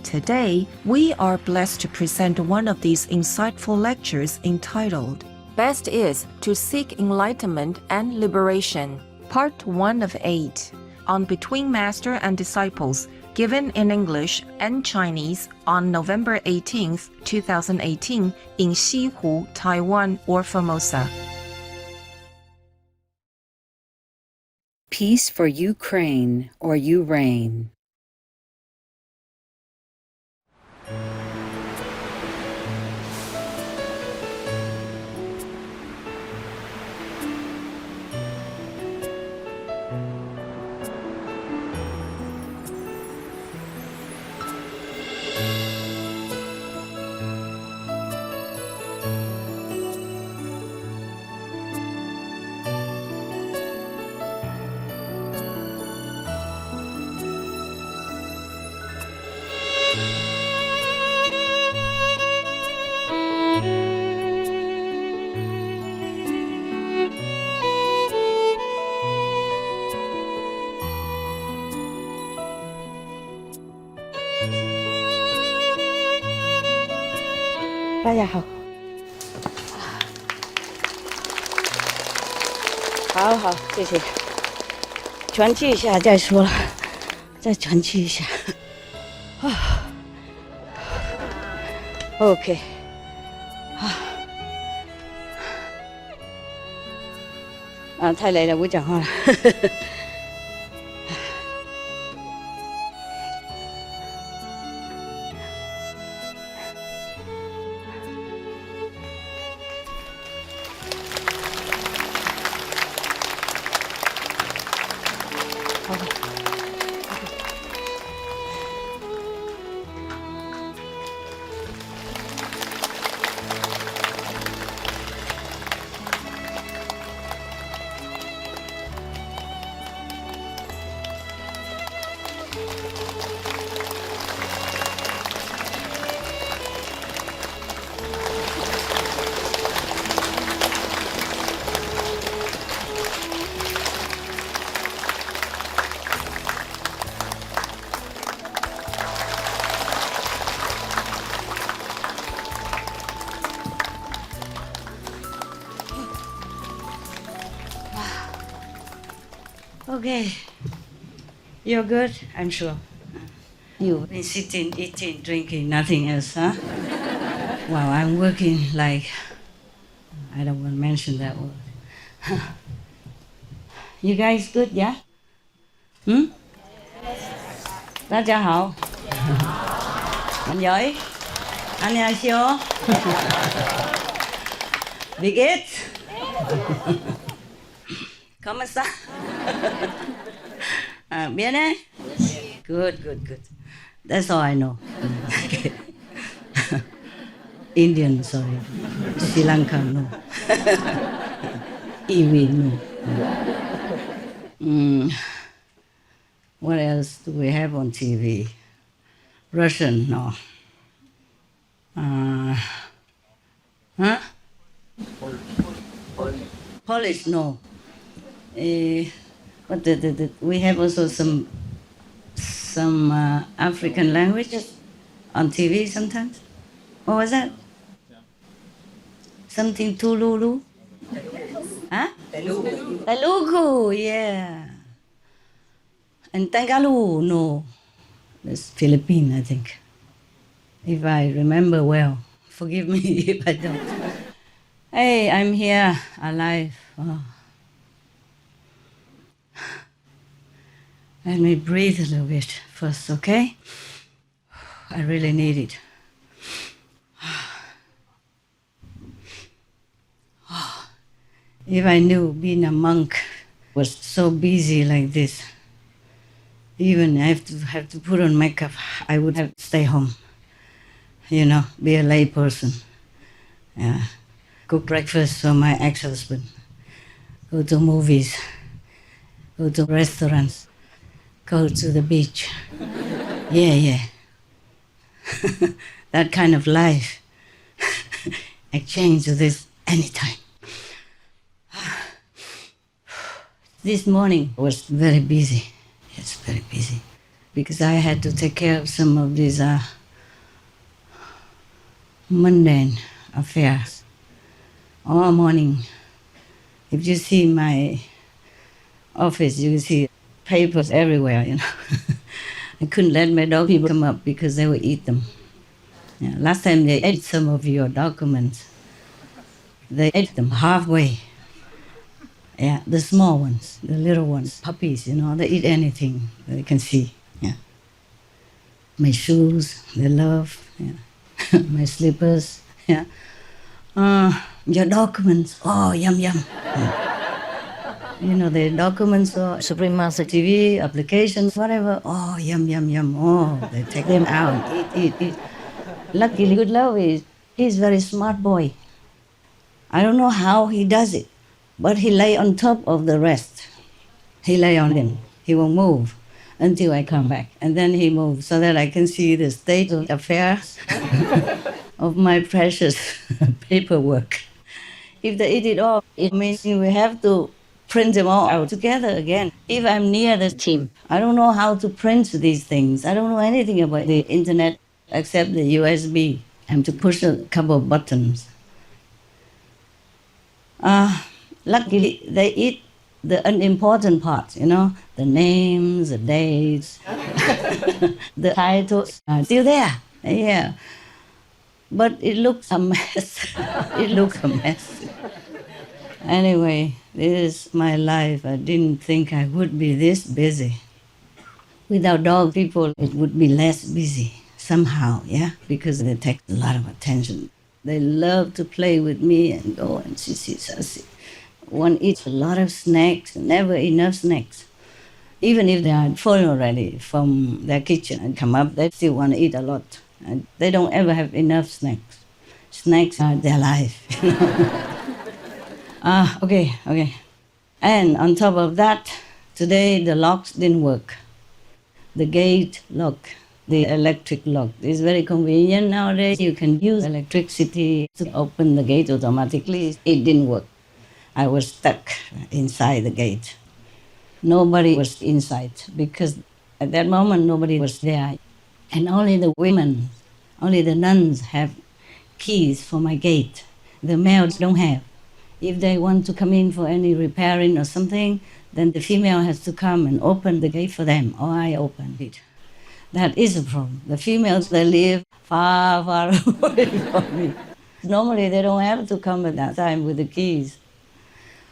Today, we are blessed to present one of these insightful lectures entitled, Best is to Seek Enlightenment and Liberation, Part 1 of 8, on Between Master and Disciples, given in English and Chinese on November 18, 2018, in Xihu, Taiwan or Formosa. Peace for Ukraine, or you reign.大家好，好，谢谢。喘气一下再说了，再喘气一下。OK， 太累了，不讲话了。Okay, you're good, I'm sure. You've been sitting, eating, drinking, nothing else, huh? Wow, I'm working like, I don't want to mention that word. You guys good, yeah? 大家好. Anh 안녕하세요. Wie geht's? ¿Cómo está? ¿Viene? Good. That's all I know. Indian, sorry. Sri Lanka, no. Iwi, no. What else do we have on TV? Russian, no. Polish, no. But we have also some African languages on TV sometimes. What was that? Something Tululu? Huh? Telugu, yeah. And Tagalog, no. That's Philippine, I think. If I remember well. Forgive me if I don't. Hey, I'm here, alive. Oh. Let me breathe a little bit first, okay? I really need it. If I knew being a monk was so busy like this, even I have to put on makeup, I would have to stay home. You know, be a lay person. Yeah. Cook breakfast for my ex-husband. Go to movies. Go to restaurants. Go to the beach. Yeah. That kind of life. I change to this anytime. This morning was very busy. It's very busy. because I had to take care of some of these mundane affairs all morning. If you see my office, you see papers everywhere, you know. I couldn't let my dog people come up because they would eat them. Yeah, last time they ate some of your documents. They ate them halfway. Yeah, the small ones, the little ones, puppies, you know, they eat anything they can see. Yeah. My shoes, they love. Yeah. My slippers. Yeah. Your documents. Oh, yum yum. Yeah. You know, the documents or Supreme Master TV, applications, whatever. Oh, yum yum yum. Oh, they take them out. Eat. Luckily, goodwill he's a very smart boy. I don't know how he does it, but he lay on top of the rest. He lay on him. He won't move until I come back. And then he moves so that I can see the state of affairs of my precious paperwork. If they eat it all, it means we have to print them all out together again. If I'm near the team, I don't know how to print these things. I don't know anything about the internet except the USB and to push a couple of buttons. Luckily, they eat the unimportant parts, you know, the names, the dates, the titles are still there. Yeah. But it looks a mess. It looks a mess. Anyway, this is my life. I didn't think I would be this busy. Without dog people, it would be less busy somehow, yeah, because they take a lot of attention. They love to play with me and go and see. One eats a lot of snacks, never enough snacks. Even if they are full already from their kitchen and come up, they still want to eat a lot. And they don't ever have enough snacks. Snacks are their life. Okay. And on top of that, today the locks didn't work. The gate lock, the electric lock is very convenient nowadays. You can use electricity to open the gate automatically. It didn't work. I was stuck inside the gate. Nobody was inside because at that moment nobody was there. And only the women, only the nuns have keys for my gate. The males don't have. If they want to come in for any repairing or something, then the female has to come and open the gate for them, or I open it. That is a problem. The females, they live far, far away from me. Normally, they don't have to come at that time with the keys.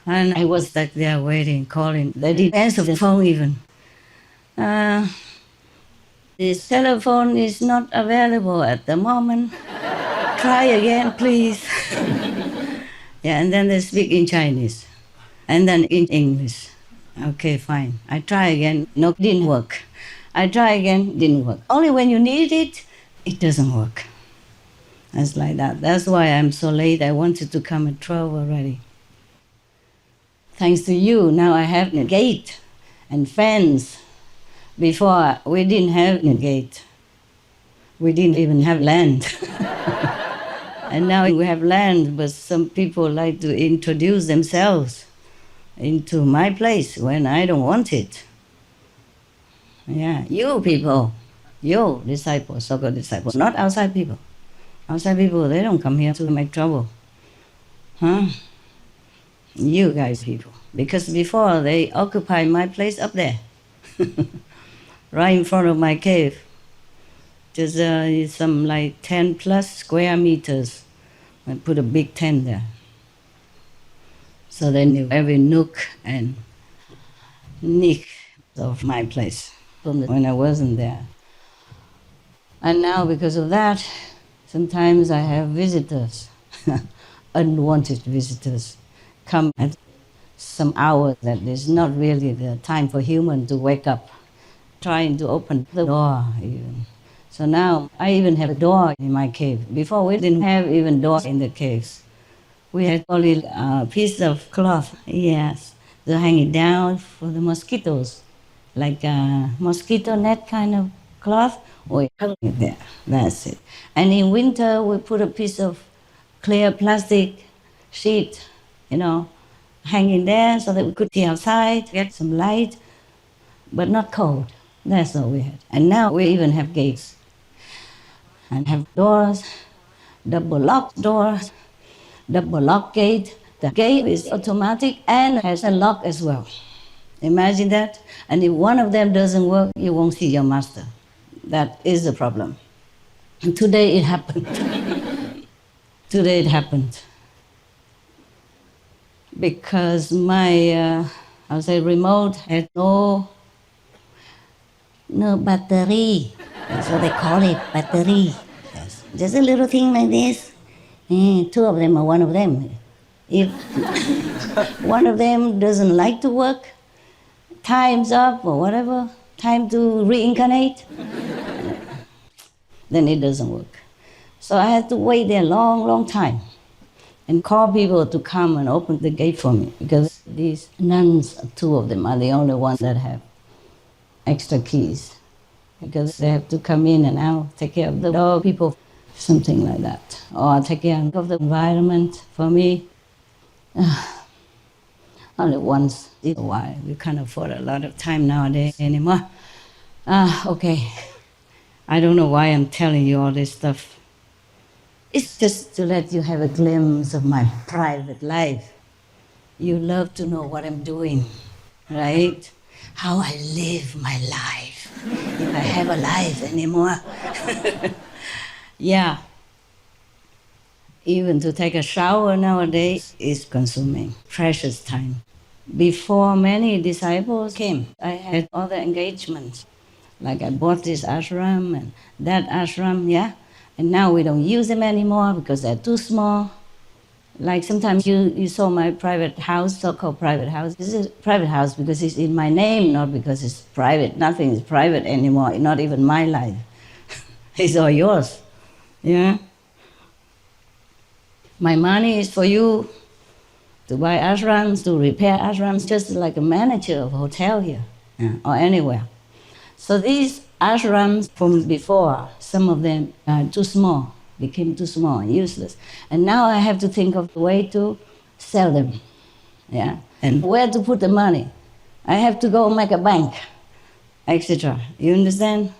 And I was stuck there waiting, calling. They didn't answer the phone even. This telephone is not available at the moment. Try again, please. Yeah, and then they speak in Chinese. And then in English. Okay, fine. I try again. No, didn't work. I try again, didn't work. Only when you need it, it doesn't work. It's like that. That's why I'm so late. I wanted to come at 12 already. Thanks to you, now I have a gate and fence. Before, we didn't have a gate. We didn't even have land. And now we have land, but some people like to introduce themselves into my place when I don't want it. Yeah, you people, you disciples, so-called disciples, not outside people. Outside people, they don't come here to make trouble. Huh? You guys people. Because before they occupied my place up there. Right in front of my cave. There's some like 10 plus square meters. I put a big tent there. So they knew every nook and nick of my place from when I wasn't there. And now because of that, sometimes I have visitors, unwanted visitors, come at some hours that is not really the time for human to wake up, trying to open the door even. So now I even have a door in my cave. Before we didn't have even door in the caves. We had only a piece of cloth, yes, to hang it down for the mosquitoes, like a mosquito net kind of cloth. We hung it there, that's it. And in winter, we put a piece of clear plastic sheet, hanging there so that we could see outside, get some light, but not cold. That's all we had. And now we even have gates and have doors, double lock doors, double lock gate. The gate is automatic and has a lock as well. Imagine that. And if one of them doesn't work, you won't see your master. That is the problem. And today it happened. Today it happened. Because my, I'll say remote had no battery. That's what they call it, battery. Yes. Just a little thing like this. Two of them or one of them. If one of them doesn't like to work, time's up or whatever, time to reincarnate, then it doesn't work. So I had to wait there a long, long time and call people to come and open the gate for me, because these nuns, two of them, are the only ones that have extra keys, because they have to come in and out, take care of the dog people, something like that, or take care of the environment for me. Only once in a while. We can't afford a lot of time nowadays anymore. Okay. I don't know why I'm telling you all this stuff. It's just to let you have a glimpse of my private life. You love to know what I'm doing, right? How I live my life. If I have a life anymore. Yeah. Even to take a shower nowadays is consuming precious time. Before many disciples came, I had other engagements. Like I bought this ashram and that ashram, yeah? And now we don't use them anymore because they're too small. Like sometimes you saw my private house, so-called private house. This is a private house because it's in my name, not because it's private. Nothing is private anymore, not even my life. It's all yours, yeah? My money is for you to buy ashrams, to repair ashrams, just like a manager of a hotel here, yeah, or anywhere. So these ashrams from before, some of them are too small, became too small and useless. And now I have to think of a way to sell them, yeah? And where to put the money. I have to go make a bank, etc. You understand?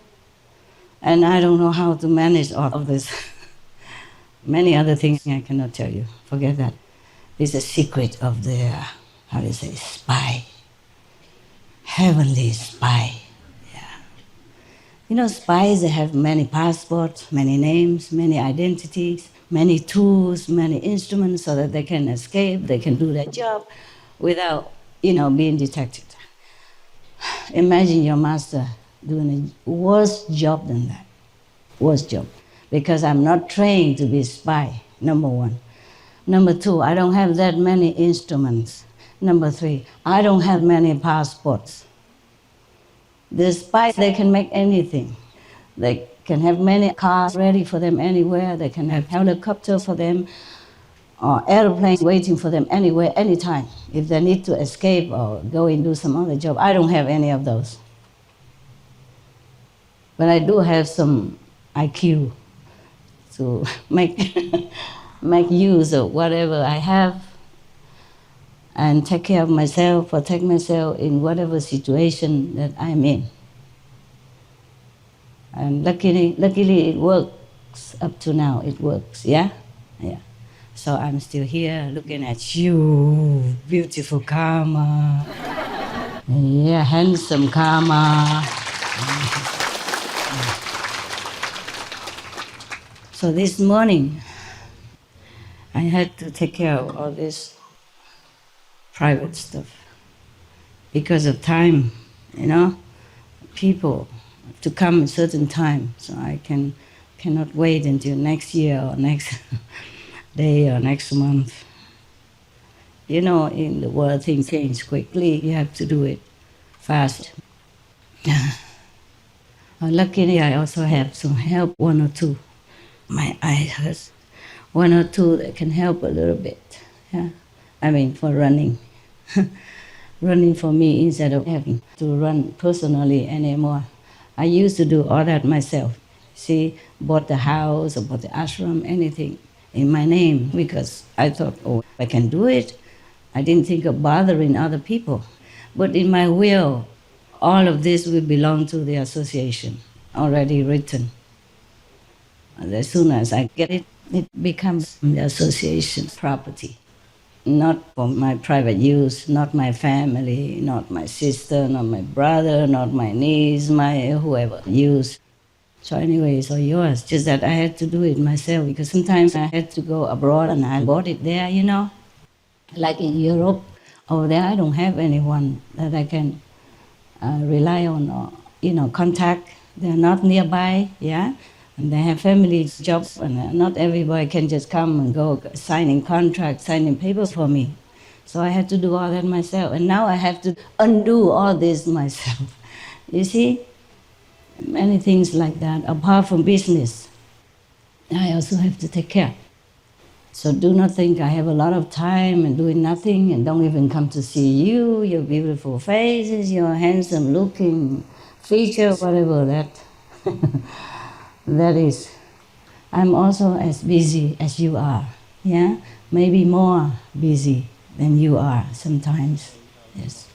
And I don't know how to manage all of this. Many other things I cannot tell you. Forget that. It's a secret of the, how do you say, spy. Heavenly spy. Yeah. You know, spies, they have many passports, many names, many identities, many tools, many instruments so that they can escape, they can do their job without, being detected. Imagine your master doing a worse job than that. Worst job. Because I'm not trained to be a spy, number one. Number two, I don't have that many instruments. Number three, I don't have many passports. The spies, they can make anything. They can have many cars ready for them anywhere. They can have helicopter for them, or airplanes waiting for them anywhere, anytime. If they need to escape or go and do some other job, I don't have any of those. But I do have some IQ to make use of whatever I have and take care of myself, protect myself in whatever situation that I'm in. And luckily it works up to now. It works, yeah? Yeah. So I'm still here looking at you, beautiful karma. Yeah, handsome karma. So this morning, I had to take care of all this private stuff because of time, people have to come a certain time, so I cannot wait until next year or next day or next month. In the world things change quickly, you have to do it fast. Luckily, I also have some help, one or two. My eye hurts. One or two that can help a little bit. Yeah, for running. Running for me instead of having to run personally anymore. I used to do all that myself. See, bought the house or bought the ashram, anything in my name because I thought, I can do it. I didn't think of bothering other people. But in my will, all of this will belong to the association, already written. And as soon as I get it, it becomes the association's property. Not for my private use, not my family, not my sister, not my brother, not my niece, my whoever use. So anyway, it's all yours. Just that I had to do it myself because sometimes I had to go abroad and I bought it there, you know. Like in Europe, over there I don't have anyone that I can rely on or, you know, contact. They're not nearby, yeah. And they have family jobs, and not everybody can just come and go signing contracts, signing papers for me. So I had to do all that myself. And now I have to undo all this myself. You see? Many things like that, apart from business. I also have to take care. So do not think I have a lot of time and doing nothing and don't even come to see you, your beautiful faces, your handsome looking feature, whatever that that is. I'm also as busy as you are, yeah? Maybe more busy than you are sometimes, yes.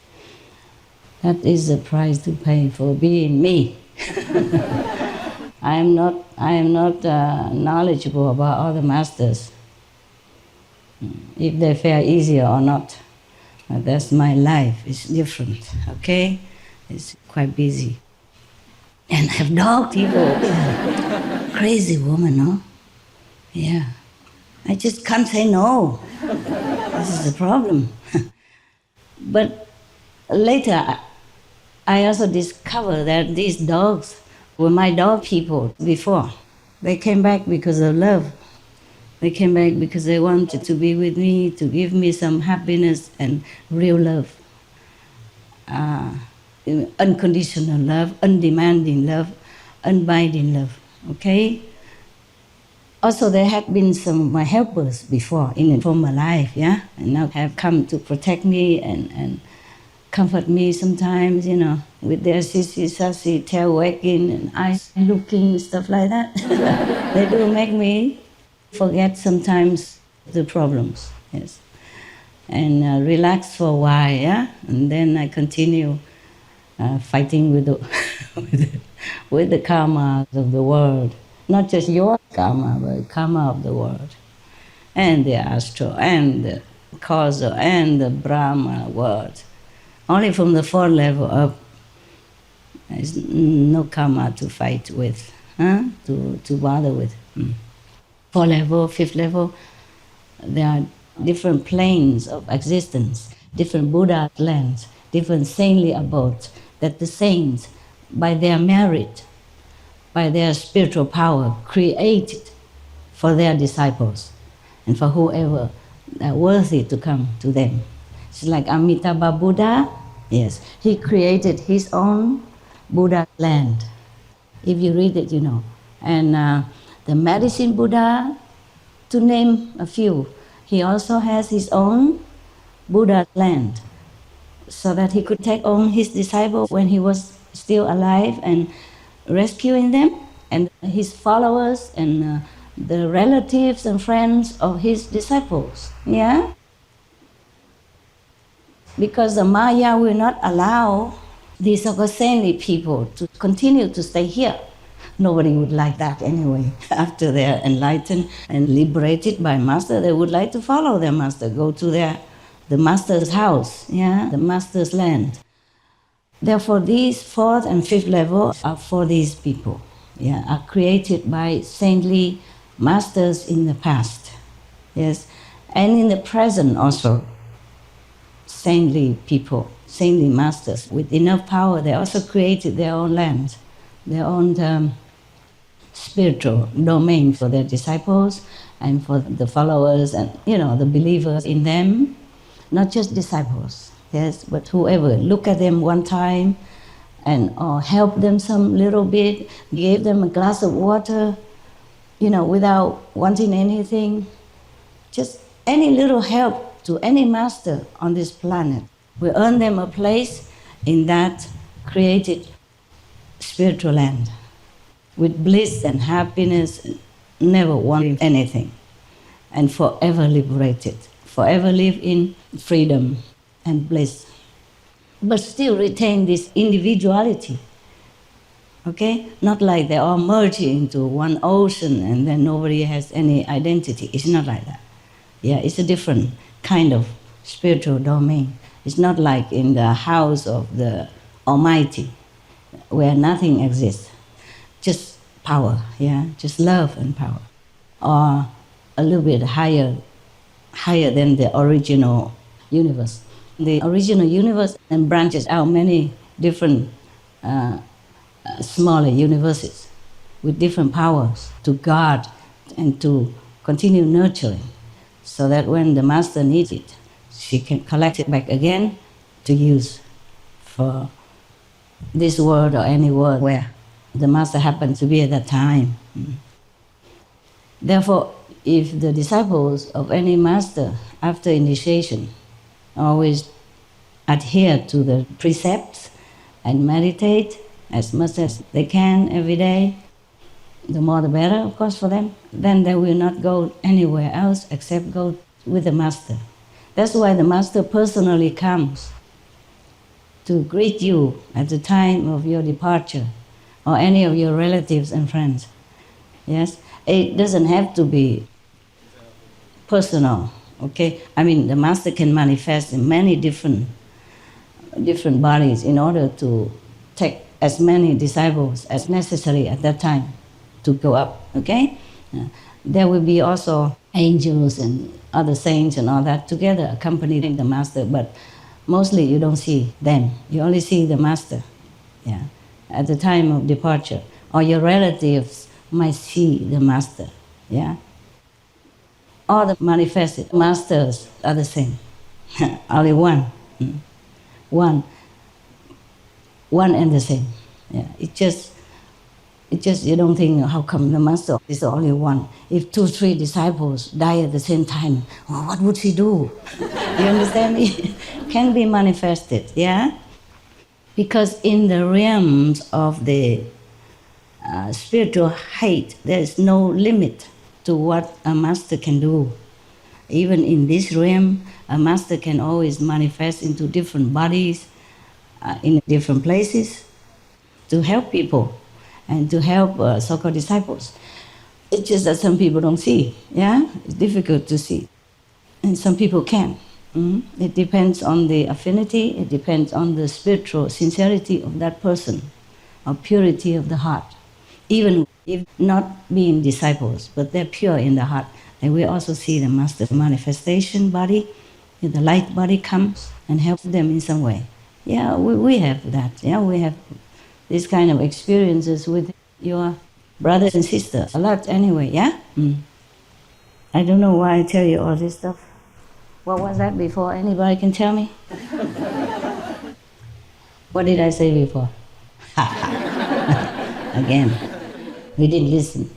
That is the price to pay for being me. I am not knowledgeable about other masters, if they fare easier or not. That's my life, it's different, okay? It's quite busy. And I have dog people. Crazy woman, no? Yeah. I just can't say no. This is the problem. But later, I also discovered that these dogs were my dog people before. They came back because of love. They came back because they wanted to be with me, to give me some happiness and real love. Unconditional love, undemanding love, unbinding love, okay? Also, there had been some of my helpers before in a former life, yeah? And now have come to protect me and comfort me sometimes, you know, with their sissy, sassy, tail wagging and eyes looking, stuff like that. They do make me forget sometimes the problems, yes. And relax for a while, yeah? And then I continue fighting with the, with the karma of the world. Not just your karma, but karma of the world. And the astral, and the causal, and the Brahma world. Only from the fourth level up, there's no karma to fight with, huh? To bother with. Fourth level, fifth level, there are different planes of existence, different Buddha lands, different saintly abodes, that the saints, by their merit, by their spiritual power, created for their disciples and for whoever are worthy to come to them. It's like Amitabha Buddha, yes, he created his own Buddha land. If you read it, you know. And the medicine Buddha, to name a few, he also has his own Buddha land, so that he could take on his disciples when he was still alive and rescuing them, and his followers and the relatives and friends of his disciples, yeah? Because the Maya will not allow these so-called saintly people to continue to stay here. Nobody would like that anyway. After they're enlightened and liberated by Master, they would like to follow their Master, go to the Master's house, yeah, the Master's land. Therefore, these fourth and fifth level are for these people, yeah, are created by saintly masters in the past, yes, and in the present also. Saintly people, saintly masters with enough power, they also created their own land, their own spiritual domain for their disciples and for the followers and, you know, the believers in them, not just disciples, yes, but whoever. Look at them one time and or help them some little bit, give them a glass of water, you know, without wanting anything. Just any little help to any master on this planet will earn them a place in that created spiritual land with bliss and happiness, never wanting anything, and forever liberated, forever live in freedom and bliss. but still retain this individuality. Okay? Not like they all merge into one ocean and then nobody has any identity. It's not like that. Yeah, it's a different kind of spiritual domain. It's not like in the house of the Almighty, where nothing exists, just power, yeah, just love and power, or a little bit higher than the original universe. The original universe then branches out many different smaller universes with different powers to guard and to continue nurturing, so that when the master needs it, she can collect it back again to use for this world or any world where the master happens to be at that time. Therefore, if the disciples of any master after initiation always adhere to the precepts and meditate as much as they can every day, the more the better, of course, for them. Then they will not go anywhere else except go with the master. That's why the master personally comes to greet you at the time of your departure, or any of your relatives and friends. Yes? It doesn't have to be personal, okay? I mean, the master can manifest in many different bodies in order to take as many disciples as necessary at that time to go up, okay? There will be also angels and other saints and all that together accompanying the master, but mostly you don't see them. You only see the master, yeah, at the time of departure. Or your relatives might see the master, yeah? All the manifested masters are the same. Only one. One and the same. Yeah. It just you don't think, how come the master is only one? If 2, 3 disciples die at the same time, well, what would he do? You understand me? Can be manifested, yeah? Because in the realms of the spiritual height, there is no limit to what a master can do. Even in this realm, a master can always manifest into different bodies, in different places, to help people and to help so-called disciples. It's just that some people don't see, yeah? It's difficult to see. And some people can. It depends on the affinity, it depends on the spiritual sincerity of that person, or purity of the heart. Even if not being disciples, but they're pure in the heart, and we also see the master manifestation body, the light body comes and helps them in some way. Yeah, we have that. Yeah, we have these kind of experiences with your brothers and sisters. A lot anyway, yeah? I don't know why I tell you all this stuff. What was that before? Anybody can tell me? What did I say before? Again, we didn't listen.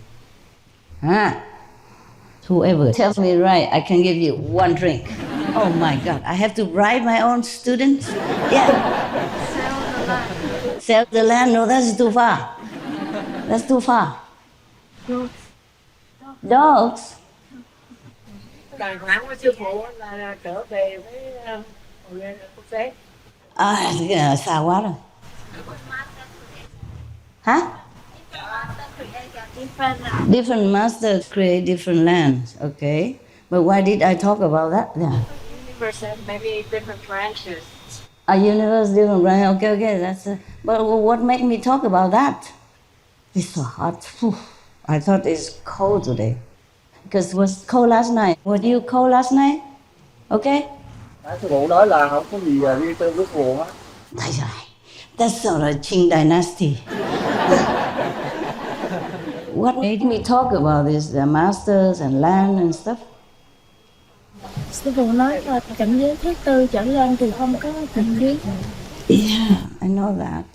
Whoever tells me right, I can give you 1 drink. Oh my God, I have to bribe my own students? Yeah. Sell the land? No, that's too far. That's too far. Dogs? Đàng hoàng của sư phụ là trở về với quốc tế. Xa quá rồi. Huh? Different masters create different lands, okay? But why did I talk about that? Yeah. Universe has maybe different branches. A universe, different branches, okay, that's but what made me talk about that? It's so hot. Whew. I thought it's cold today. Because it was cold last night. Were you cold last night? Okay? Sư phụ nói là không có gì riêng tư với sư phụ hết. That's sort of Qing dynasty. What made me talk about this, the masters and land and stuff? Sư phụ nói là cảnh giới thứ tư trở lên thì không có tình duyên. Yeah, I know that.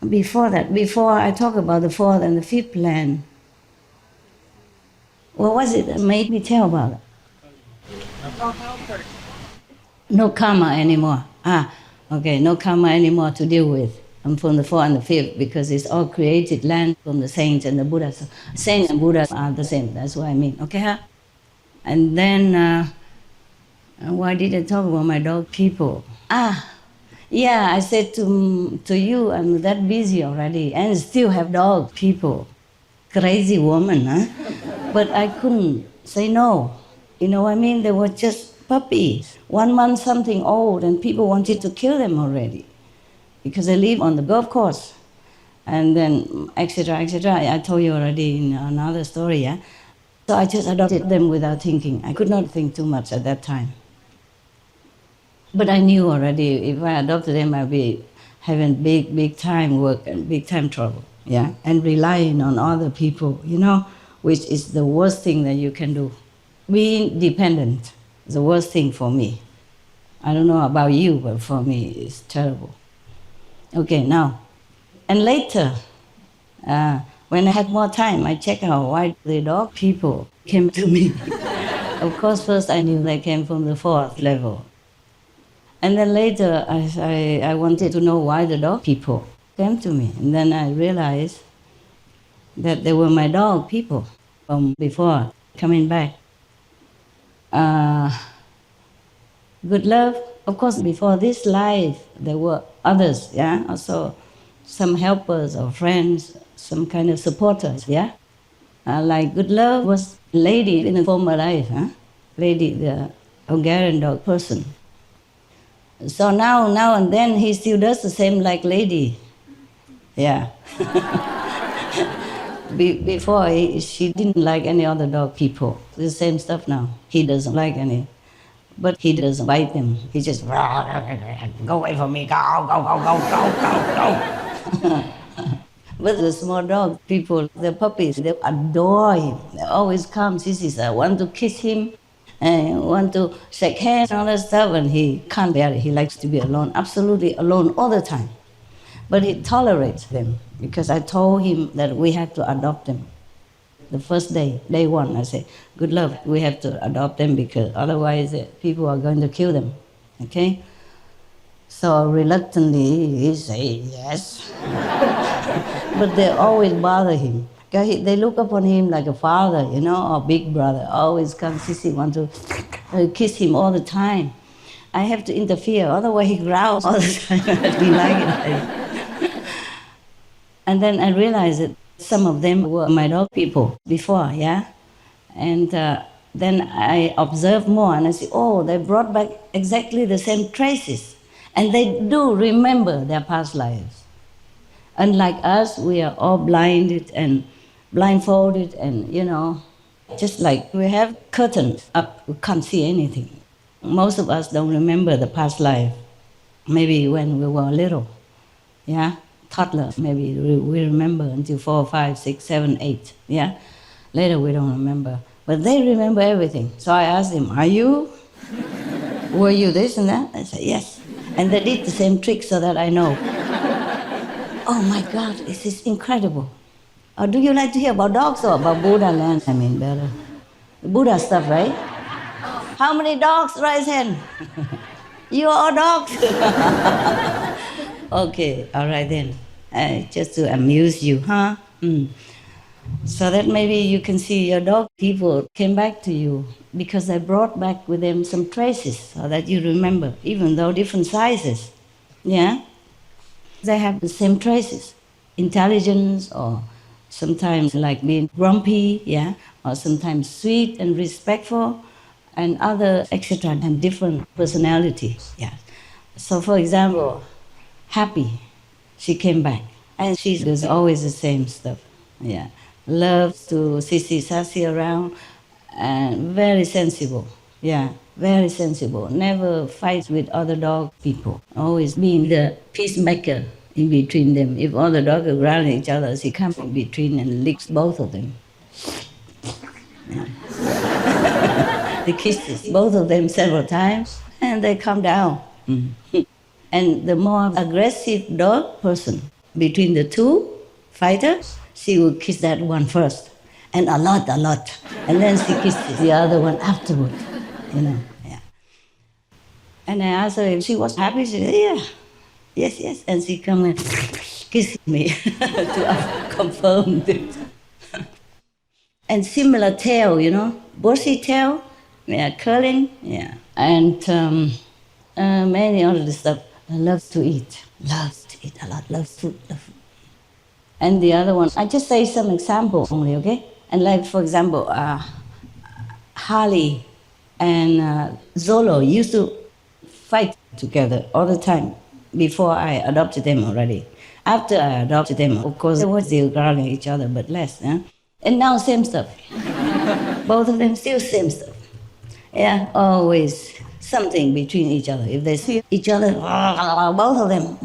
Before I talk about the 4th and the 5th land, what was it that made me tell about it? No karma anymore. Okay, no karma anymore to deal with. I'm from the 4th and the 5th because it's all created land from the saints and the Buddhas. Saints and Buddhas are the same, that's what I mean, okay? Huh? And then, why did I talk about my dog people? Yeah, I said to you, I'm that busy already and still have dog people. Crazy woman, huh? But I couldn't say no. You know what I mean? They were just puppies, 1 month something old, and people wanted to kill them already because they live on the golf course. And then, etc., etc. I told you already in another story, yeah? So I just adopted them without thinking. I could not think too much at that time. But I knew already if I adopted them, I'd be having big time work and big time trouble, yeah? And relying on other people, you know, which is the worst thing that you can do. Being dependent is the worst thing for me. I don't know about you, but for me, it's terrible. Okay, now, and later, when I had more time, I checked out why the dog people came to me. Of course, first I knew they came from the 4th level. And then later, I wanted to know why the dog people came to me. And then I realized that they were my dog people from before coming back. Good love, of course, before this life, there were others, yeah? Also some helpers or friends, some kind of supporters, yeah? Like good love was lady in a former life, huh? Lady, the Hungarian dog person. So now and then he still does the same like lady. Yeah. Before she didn't like any other dog people. The same stuff now. He doesn't like any. But he doesn't bite them. He just go away from me, go. But the small dog people, the puppies, they adore him. They always come, sissies, I want to kiss him and want to shake hands and all that stuff, and he can't bear it. He likes to be alone, absolutely alone all the time. But he tolerates them because I told him that we had to adopt them. The first day 1, I said, good love, we have to adopt them because otherwise people are going to kill them, okay? So reluctantly, he said yes. But they always bother him. They look upon him like a father, you know, or big brother. Always come, sissy, want to kiss him all the time. I have to interfere, otherwise he growls all the time. I didn't like it. And then I realized that some of them were my dog people before, yeah? And then I observed more and I said, oh, they brought back exactly the same traces. And they do remember their past lives. Unlike us, we are all blinded and blindfolded and, you know, just like we have curtains up, we can't see anything. Most of us don't remember the past life, maybe when we were little, yeah? Toddler, maybe we remember until 4, 5, 6, 7, 8, yeah? Later we don't remember, but they remember everything. So I asked them, were you this and that? I said, yes. And they did the same trick so that I know. Oh my God, this is incredible. Do you like to hear about dogs or about Buddha land? I mean, better. Buddha stuff, right? How many dogs? Raise hand. You are all dogs. Okay, all right then. Just to amuse you, huh? So that maybe you can see your dog people came back to you because they brought back with them some traces so that you remember, even though different sizes. Yeah? They have the same traces. Intelligence, or sometimes like being grumpy, yeah? Or sometimes sweet and respectful, and other, etc., and different personalities, yeah. So for example, happy, she came back. And she does always the same stuff, yeah. Loves to sissy sassy around, and very sensible, yeah, very sensible. Never fights with other dog people. Always being the peacemaker in between them. If all the dogs are growling each other, she comes in between and licks both of them. Yeah. They kisses both of them several times, and they calm down. And the more aggressive dog person between the two fighters, she will kiss that one first, and a lot, and then she kisses the other one afterward, you know. Yeah. And I asked her if she was happy. She said, yeah, yes, and she come and kiss me to confirm it. And similar tail, you know, bushy tail, yeah, curling, yeah, and many other stuff. loves to eat a lot, loves food, love food. And the other one, I just say some example only, okay? And like, for example, Harley and Zolo used to fight together all the time before I adopted them already. After I adopted them, of course, they were still growling at each other, but less. Yeah? And now same stuff. Both of them still same stuff. Yeah, always something between each other. If they see each other, both of them.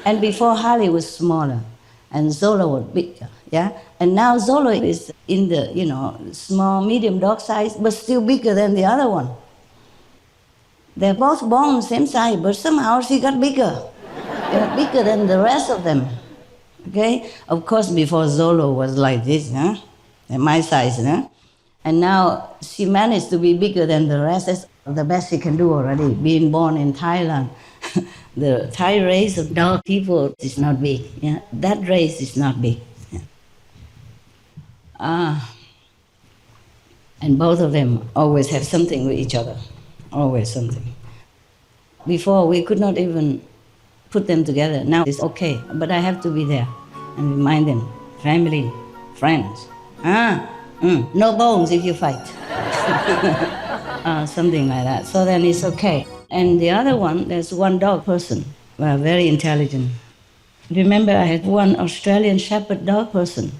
And before Harley was smaller and Zolo was bigger, yeah? And now Zolo is in the, small, medium dog size, but still bigger than the other one. They're both born same size, but somehow she got bigger. Bigger than the rest of them. Okay? Of course, before Zolo was like this, huh? And my size, huh? And now she managed to be bigger than the rest. That's the best she can do already, being born in Thailand. The Thai race of dog people is not big. Yeah? That race is not big. Yeah. And both of them always have something with each other. Always something. Before, we could not even put them together. Now it's okay, but I have to be there and remind them, family, friends. No bones if you fight. Something like that. So then it's okay. And the other one, there's one dog person, very intelligent. Remember, I had one Australian Shepherd dog person.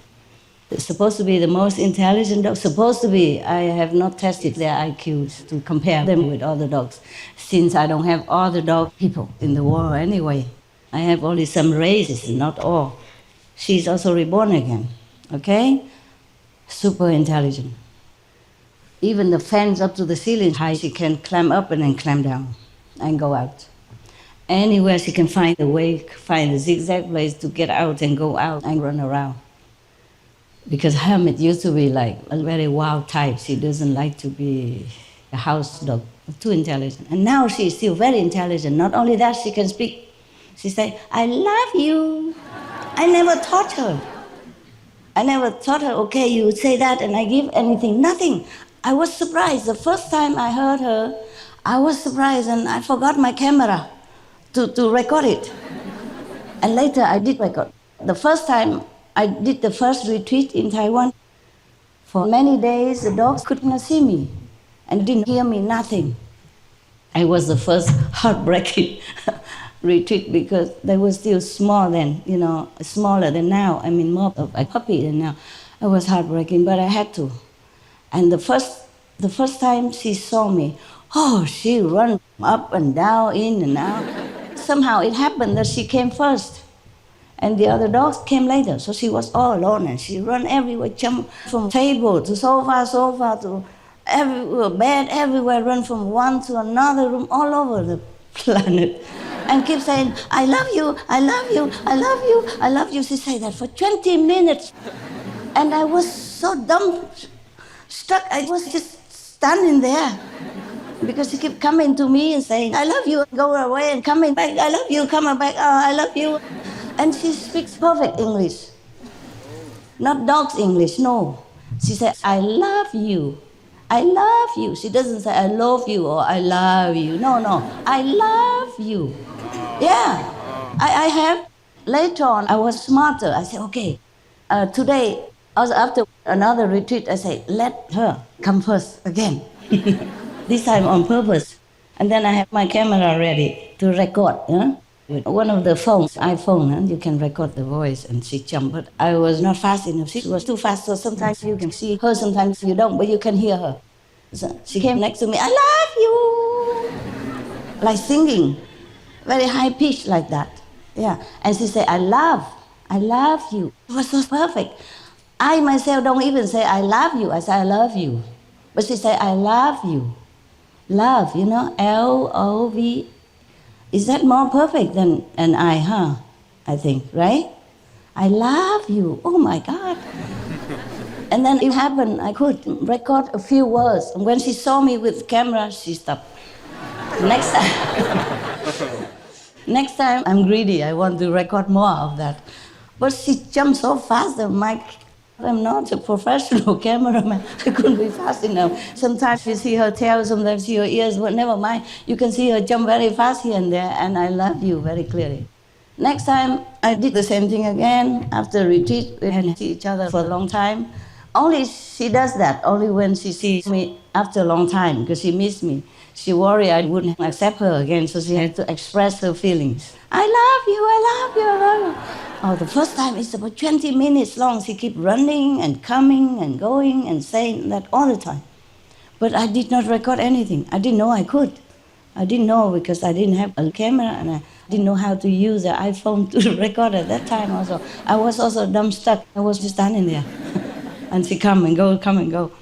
It's supposed to be the most intelligent dog. Supposed to be. I have not tested their IQs to compare them with other dogs, since I don't have all the dog people in the world anyway. I have only some races, not all. She's also reborn again, okay? Super intelligent. Even the fence up to the ceiling high, she can climb up and then climb down and go out. Anywhere she can find a way, find a zigzag place to get out and go out and run around. Because Hermit used to be like a very wild type. She doesn't like to be a house dog, too intelligent. And now she's still very intelligent. Not only that, she can speak. She say, I love you. I never taught her. Okay, you would say that and I give anything. Nothing. I was surprised. The first time I heard her, I was surprised and I forgot my camera to record it. And later I did record. The first time I did the first retreat in Taiwan. For many days, the dogs could not see me and didn't hear me, nothing. I was the first heartbreaking retreat because they were still small then, smaller than now. I mean, more of a puppy than now. It was heartbreaking, but I had to. And the first time she saw me, she ran up and down, in and out. Somehow it happened that she came first. And the other dogs came later, so she was all alone and she ran everywhere, jumped from table to sofa to everywhere, bed, everywhere, run from one to another room, all over the planet. And keep saying, I love you, I love you, I love you, I love you. She said that for 20 minutes. And I was so struck, I was just standing there. Because she kept coming to me and saying, I love you, go away and coming back, I love you, coming back, I love you. And she speaks perfect English. Not dog's English, no. She said, I love you. I love you. She doesn't say, I love you or I love you. No, I love you. Yeah. I have. Later on, I was smarter. I said, okay, today, also after another retreat, I said, let her come first again. This time on purpose. And then I have my camera ready to record. With one of the phones, iPhone, you can record the voice and she jumped. But I was not fast enough. She was too fast, so sometimes you can see her, sometimes you don't, but you can hear her. So she came next to me, I love you! Like singing, very high pitch like that. Yeah. And she said, I love you. It was so perfect. I myself don't even say, I love you. I say, I love you. But she said, I love you. Love, L-O-V. Is that more perfect than an I, huh? I think, right? I love you. Oh my God. And then it happened, I could record a few words. And when she saw me with camera, she stopped. Next time I'm greedy. I want to record more of that. But she jumped so fast, the mic I'm not a professional cameraman. I couldn't be fast enough. Sometimes you see her tail, sometimes you see her ears, but never mind. You can see her jump very fast here and there, and I love you very clearly. Next time, I did the same thing again. After retreat, we hadn't seen each other for a long time. Only she does that, only when she sees me after a long time, because she missed me. She worried I wouldn't accept her again, so she had to express her feelings. I love you, I love you, I love you. Oh, the first time it's about 20 minutes long. She kept running and coming and going and saying that all the time. But I did not record anything. I didn't know I could. I didn't know because I didn't have a camera and I didn't know how to use the iPhone to record at that time also. I was also dumbstruck. I was just standing there. And she come and go.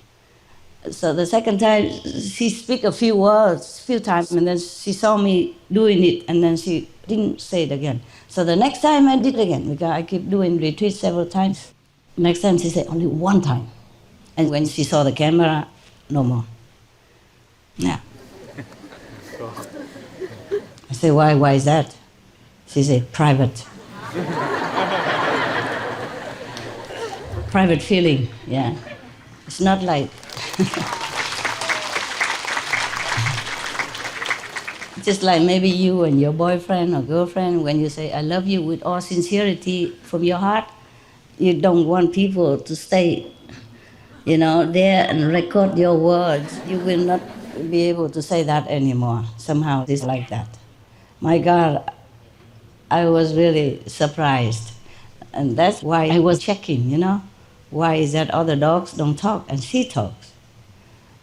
So the second time, she speak a few words, few times, and then she saw me doing it, and then she didn't say it again. So the next time I did it again, because I keep doing retreats several times. Next time she said only one time. And when she saw the camera, no more. Yeah. I said, why is that? She said, private. Private feeling, yeah. It's not like... Just like maybe you and your boyfriend or girlfriend, when you say, I love you with all sincerity from your heart, you don't want people to stay, there and record your words. You will not be able to say that anymore. Somehow it's like that. My God, I was really surprised. And that's why I was checking, Why is that other dogs don't talk and she talks?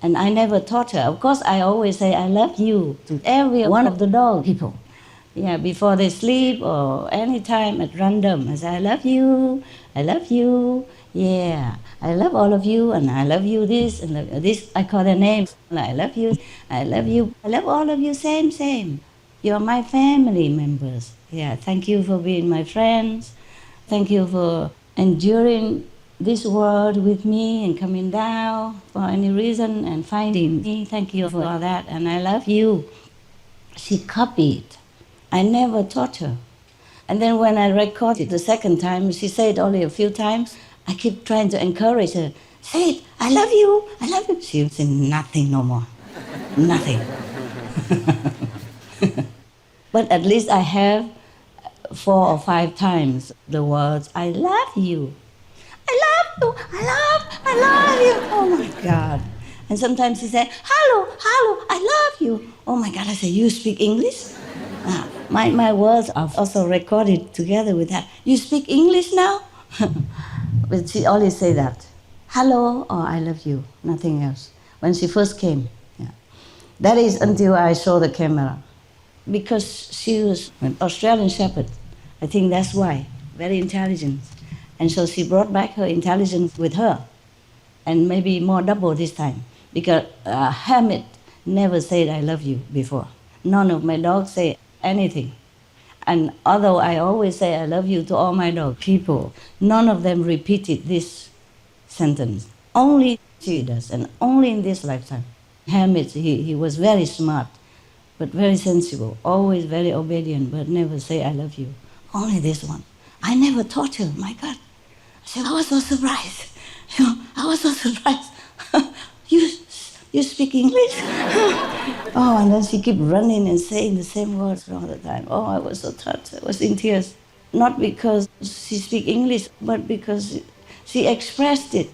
And I never taught her. Of course, I always say, I love you to every one of the dog people. Yeah, before they sleep or any time at random. I say, I love you, yeah. I love all of you, and I love you this, and this, I call their names. I love you, I love all of you, same. You're my family members. Yeah, thank you for being my friends. Thank you for enduring this world with me and coming down for any reason and finding me. Thank you for all that, and I love you. She copied. I never taught her. And then when I recorded the second time, she said it only a few times. I keep trying to encourage her. Say it, I love you. She would say nothing no more. Nothing. But at least I have 4 or 5 times the words, I love you. I love you. Oh my God. And sometimes she said, hello, I love you. Oh my God, I said, you speak English? My words are also recorded together with that. You speak English now? But she always say that. Hello or I love you, nothing else. When she first came. Yeah. That is until I saw the camera. Because she was an Australian Shepherd. I think that's why. Very intelligent. And so she brought back her intelligence with her. And maybe more double this time. Because Hermit never said I love you before. None of my dogs say anything. And although I always say I love you to all my dog people, none of them repeated this sentence. Only she does, and only in this lifetime. Hermit, he was very smart, but very sensible, always very obedient, but never say I love you. Only this one. I never taught her, my God. I was so surprised. I was so surprised. You speak English? Oh, and then she kept running and saying the same words all the time. Oh, I was so touched. I was in tears. Not because she speaks English, but because she expressed it.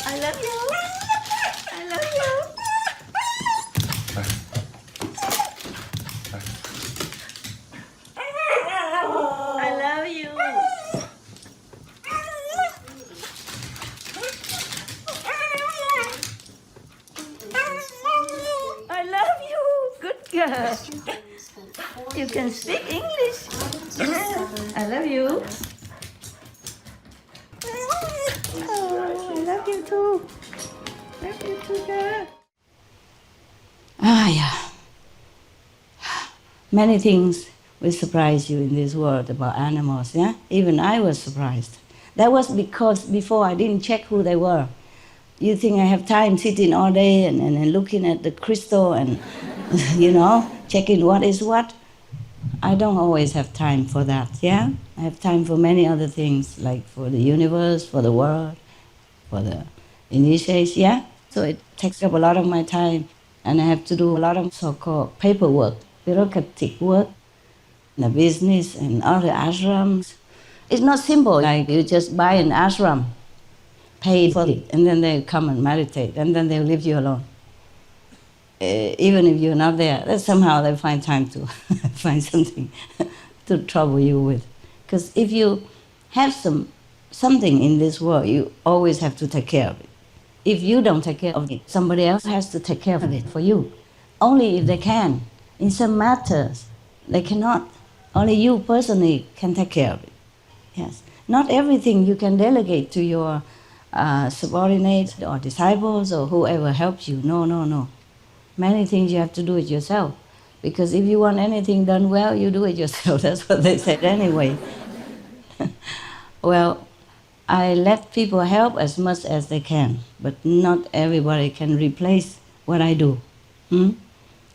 I love you. I love you. I love you. I love you. Good girl. You can speak English. I love you. Oh, I love you too. Love you too, girl. Yeah. Many things will surprise you in this world about animals. Yeah, even I was surprised. That was because before I didn't check who they were. You think I have time sitting all day and looking at the crystal and, checking what is what? I don't always have time for that, yeah? I have time for many other things, like for the universe, for the world, for the initiation, yeah? So it takes up a lot of my time, and I have to do a lot of so-called paperwork, bureaucratic work, the business and all the ashrams. It's not simple, like you just buy an ashram, pay for it, and then they come and meditate, and then they'll leave you alone. Even if you're not there, then somehow they find time to find something to trouble you with. Because if you have something in this world, you always have to take care of it. If you don't take care of it, somebody else has to take care of it for you. Only if they can. In some matters, they cannot. Only you personally can take care of it. Yes. Not everything you can delegate to your subordinates or disciples or whoever helps you. No. Many things you have to do it yourself. Because if you want anything done well, you do it yourself. That's what they said anyway. Well, I let people help as much as they can, but not everybody can replace what I do.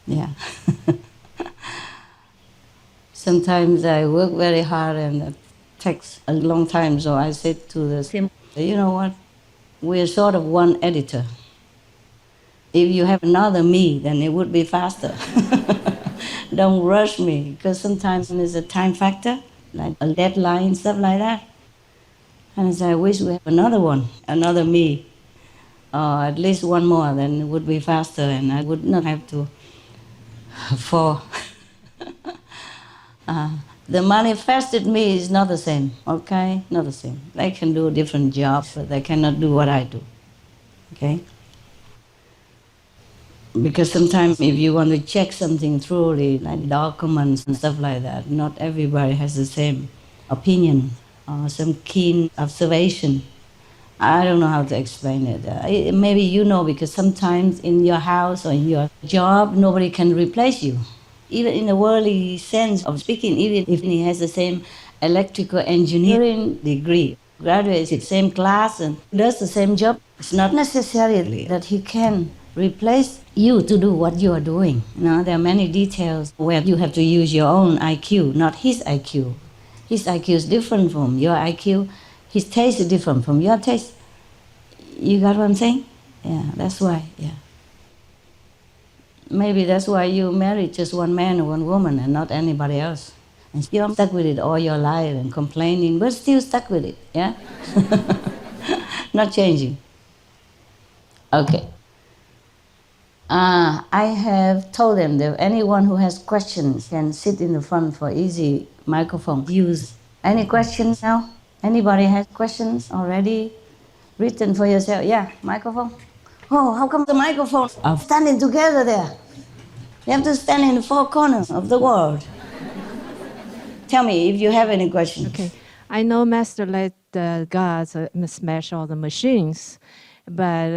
Yeah. Sometimes I work very hard and it takes a long time, so I said to the team, you know what, we're sort of one editor. If you have another me, then it would be faster. Don't rush me, because sometimes there's a time factor, like a deadline, stuff like that. And I say, I wish we have another one, another me, or at least one more, then it would be faster and I would not have to fall. The manifested me is not the same, okay? Not the same. They can do different jobs, but they cannot do what I do, okay? Because sometimes if you want to check something thoroughly, like documents and stuff like that, not everybody has the same opinion or some keen observation. I don't know how to explain it. Maybe you know, because sometimes in your house or in your job, nobody can replace you. Even in the worldly sense of speaking, even if he has the same electrical engineering degree, graduates in the same class and does the same job, it's not necessarily that he can replace you to do what you are doing. There are many details where you have to use your own IQ, not his IQ. His IQ is different from your IQ. His taste is different from your taste. You got what I'm saying? Yeah, that's why, yeah. Maybe that's why you married just one man or one woman and not anybody else. And you're stuck with it all your life and complaining, but still stuck with it, yeah? Not changing. Okay. I have told them that anyone who has questions can sit in the front for easy microphone use. Any questions now? Anybody has questions already written for yourself? Yeah, microphone. Oh, how come the microphones are standing together there? You have to stand in the four corners of the world. Tell me if you have any questions. Okay. I know Master let the gods smash all the machines, but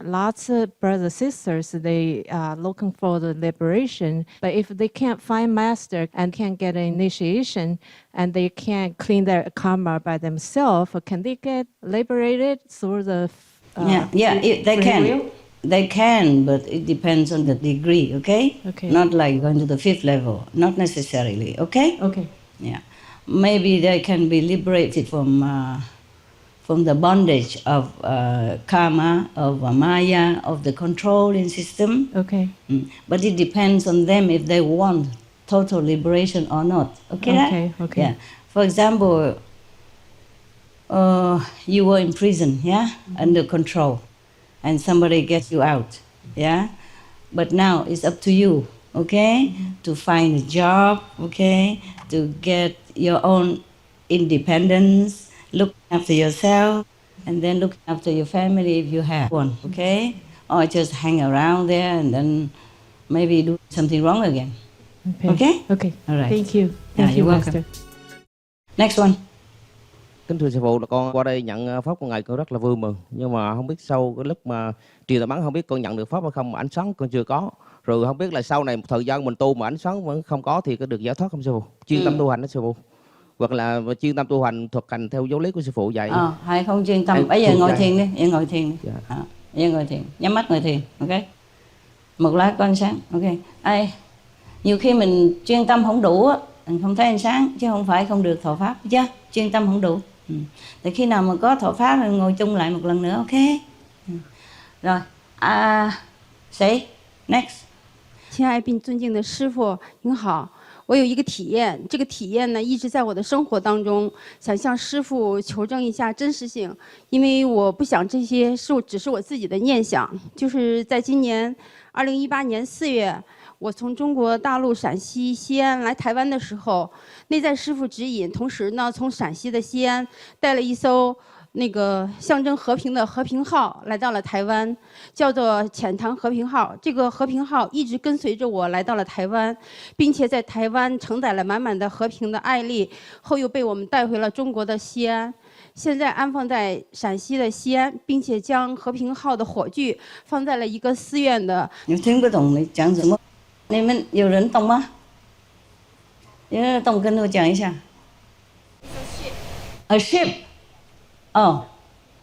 lots of brothers sisters, they are looking for the liberation. But if they can't find Master and can't get an initiation and they can't clean their karma by themselves, can they get liberated through the they can. Will? They can, but it depends on the degree, okay? Okay. Not like going to the fifth level, not necessarily, okay? Okay. Yeah. Maybe they can be liberated from the bondage of karma, of maya, of the controlling system. Okay. But it depends on them if they want total liberation or not, okay? Okay. Yeah. For example, you were in prison, yeah, under control, and somebody gets you out, yeah. But now it's up to you, okay, to find a job, okay, to get your own independence, look after yourself, and then look after your family if you have one, okay, or just hang around there and then maybe do something wrong again, okay? Okay. All right. Thank you. Thank you, you're Master. welcome. Next one. Kính thưa sư phụ, là con qua đây nhận pháp của ngài con rất là vui mừng, nhưng mà không biết sau cái lúc mà truyền tà bắn không biết con nhận được pháp hay không, mà ánh sáng con chưa có. Rồi không biết là sau này một thời gian mình tu mà ánh sáng vẫn không có thì có được giải thoát không sư phụ? Chuyên tâm tu hành đó sư phụ. Hoặc là chuyên tâm tu hành thực hành theo giáo lý của sư phụ dạy. Hay không chuyên tâm. Bây giờ ngồi thiền đi, giờ ngồi thiền đi. Giờ ngồi thiền, nhắm mắt ngồi thiền, ok? Một lát có ánh sáng, ok? Nhiều khi mình chuyên tâm không đủ á, mình không thấy ánh sáng, chứ không phải không được thọ pháp, chứ chuyên tâm không đủ. Thì khi nào mà có thọ pháp thì ngồi chung lại một lần nữa, ok? Rồi,谁 next？ 亲爱并尊敬的师父，您好。我有一个体验，这个体验呢一直在我的生活当中，想向师父求证一下真实性，因为我不想这些只是我自己的念想。就是在今年2018年4月，我从中国大陆陕西西安来台湾的时候，内在师父指引，同时呢从陕西的西安带了一艘那个象征和平的和平号来到了台湾，叫做浅塘和平号。这个和平号一直跟随着我来到了台湾，并且在台湾承载了满满的和平的爱力，后又被我们带回了中国的西安。现在安放在陕西的西安，并且将和平号的火炬放在了一个寺院的。你听不懂你讲什么？你们有人懂吗？有人懂跟我讲一下。A ship. Oh,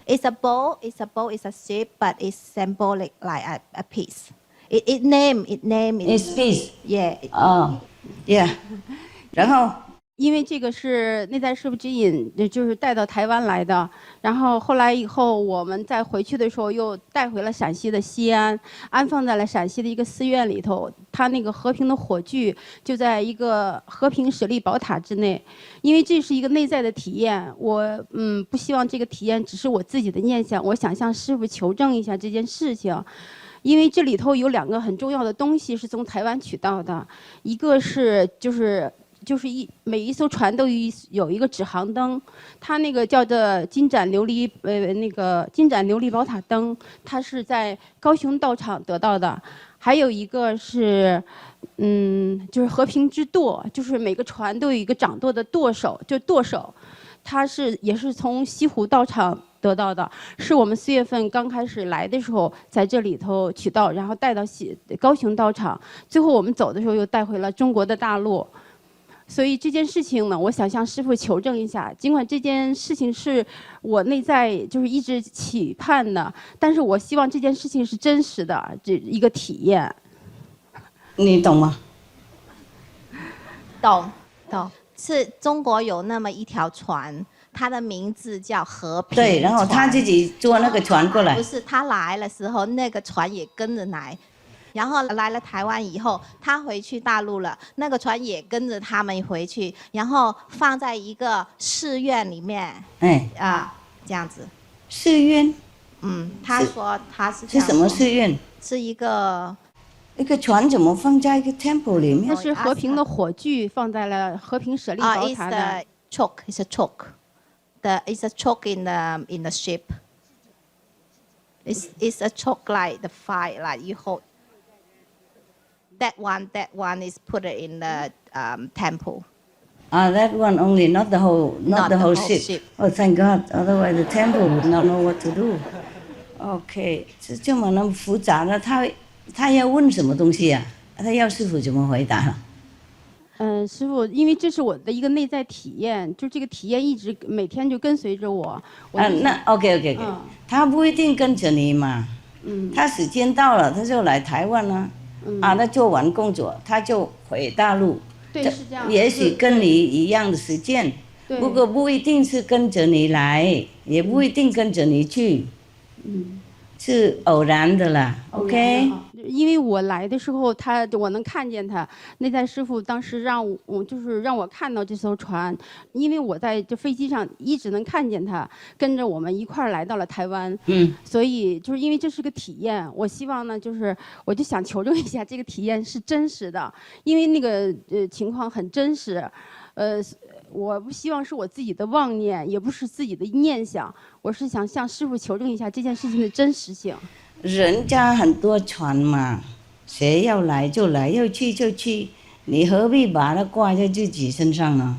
It's a boat. It's a ship, but it's symbolic like a piece. It name. it's peace. Yeah. Yeah. 然后因为这个是内在师父指引，就是带到台湾来的。然后后来以后，我们再回去的时候，又带回了陕西的西安，安放在了陕西的一个寺院里头。它那个和平的火炬就在一个和平舍利宝塔之内。因为这是一个内在的体验，我不希望这个体验只是我自己的念想，我想向师父求证一下这件事情。因为这里头有2个很重要的东西是从台湾取到的，一个是每一艘船都有一个指航灯，它那个叫做金盏琉璃宝塔灯，它是在高雄道场得到的。还有一个是，就是和平之舵，就是每个船都有一个掌舵的舵手，就舵手，它也是从西湖道场得到的，是我们4月份刚开始来的时候在这里头取到，然后带到高雄道场，最后我们走的时候又带回了中国的大陆。所以这件事情呢，我想向师父求证一下。尽管这件事情是我内在就是一直期盼的，但是我希望这件事情是真实的，这一个体验。你懂吗？懂。是中国有那么一条船，它的名字叫和平船。对，然后他自己坐那个船过来。不是，他来的时候，那个船也跟着来。然后来了台湾以后，他回去大陆了，那个船也跟着他们回去，然后放在一个寺院里面。这样子。寺院？他说他是这样说。是什么寺院？是一个船怎么放在一个 temple 里面？那是和平的火炬放在了和平舍利宝塔的。It's a choke. It's a choke in the ship. It's a choke like the fire, like you hold. That one is put in the temple. That one only, not the whole ship. Oh, thank God. Otherwise, the temple would not know what to do. Okay, 这么那么复杂的，他要问什么东西啊？他要师父怎么回答？师父，因为这是我的一个内在体验，就这个体验一直每天就跟随着我。那 OK， 他不一定跟着你嘛。他时间到了，他就来台湾了。他做完工作，他就回大陆。对，是这样。也许跟你一样的时间，不过不一定是跟着你来，也不一定跟着你去。是偶然的啦 ，OK。因为我来的时候，我能看见他。内在师父当时让我看到这艘船，因为我在这飞机上一直能看见他，跟着我们一块儿来到了台湾。所以就是因为这是个体验，我希望呢，我就想求证一下这个体验是真实的，因为那个情况很真实。我不希望是我自己的妄念，也不是自己的念想，我是想向师父求证一下这件事情的真实性。人家很多船嘛，谁要来就来，要去就去，你何必把它挂在自己身上呢？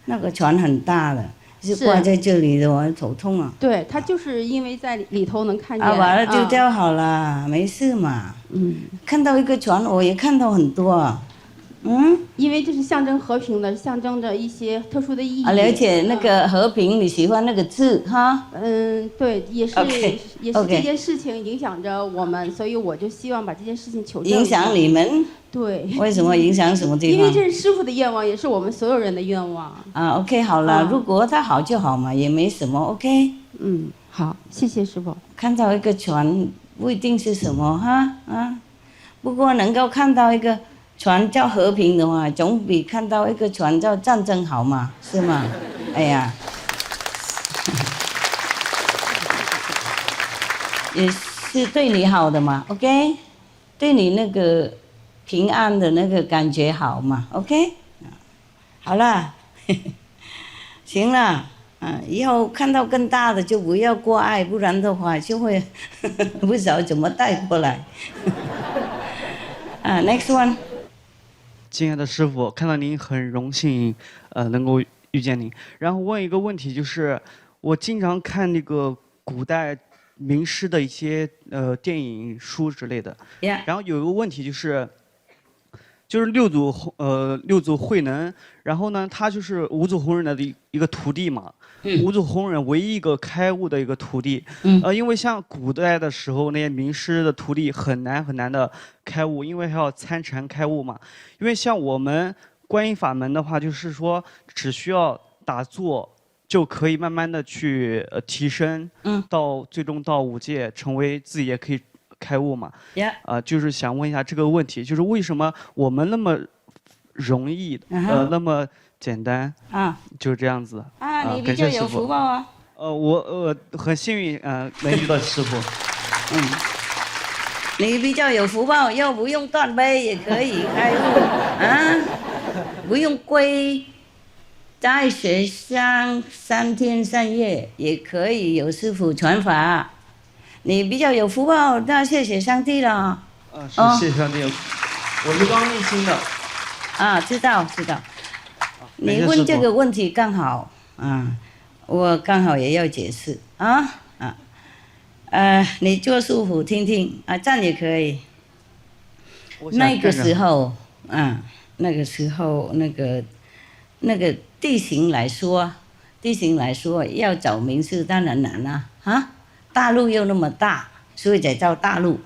那个船很大的，就挂在这里的，我头痛啊。对，他就是因为在里头能看见。完了就掉好了，没事嘛。看到一个船，我也看到很多。因为这是象征和平的，象征着一些特殊的意义。了解那个和平，你喜欢那个字哈？对，也是也是这件事情影响着我们，所以我就希望把这件事情求证。影响你们？对。为什么影响什么地方？因为这是师父的愿望，也是我们所有人的愿望。OK， 好了，如果他好就好嘛，也没什么 OK。好，谢谢师父。看到一个船不一定是什么哈不过能够看到一个船叫和平的话，总比看到一个船叫战争好嘛，是吗？哎呀，也是对你好的嘛 ，OK， 对你那个平安的那个感觉好嘛 ，OK， 好了，行了。以后看到更大的就不要过爱，不然的话就会不知道怎么带过来。Next one。敬爱的师父，看到您很荣幸，能够遇见您。然后问一个问题，就是我经常看那个古代名师的一些电影书之类的，然后有一个问题就是六祖慧能，然后呢，他就是五祖弘忍的一个徒弟嘛。五祖弘忍唯一一个开悟的一个徒弟。因为像古代的时候那些名师的徒弟很难的开悟，因为还要参禅开悟嘛。因为像我们观音法门的话，就是说只需要打坐就可以慢慢的去提升，到最终到五戒，成为自己也可以开悟嘛。就是想问一下这个问题，就是为什么我们那么容易，那么简单就是这样子你比较有福报啊。我很幸运能遇到师父。你比较有福报，又不用断背也可以开悟不用皈，在学上3天3夜也可以有师父传法。你比较有福报，那谢谢上帝了。谢谢上帝，我是刚内心的。知道。你问这个问题刚好我刚好也要解释你做舒服听听站也可以。那个时候那个地形来说要找名师当然难大陆又那么大，所以才叫大陆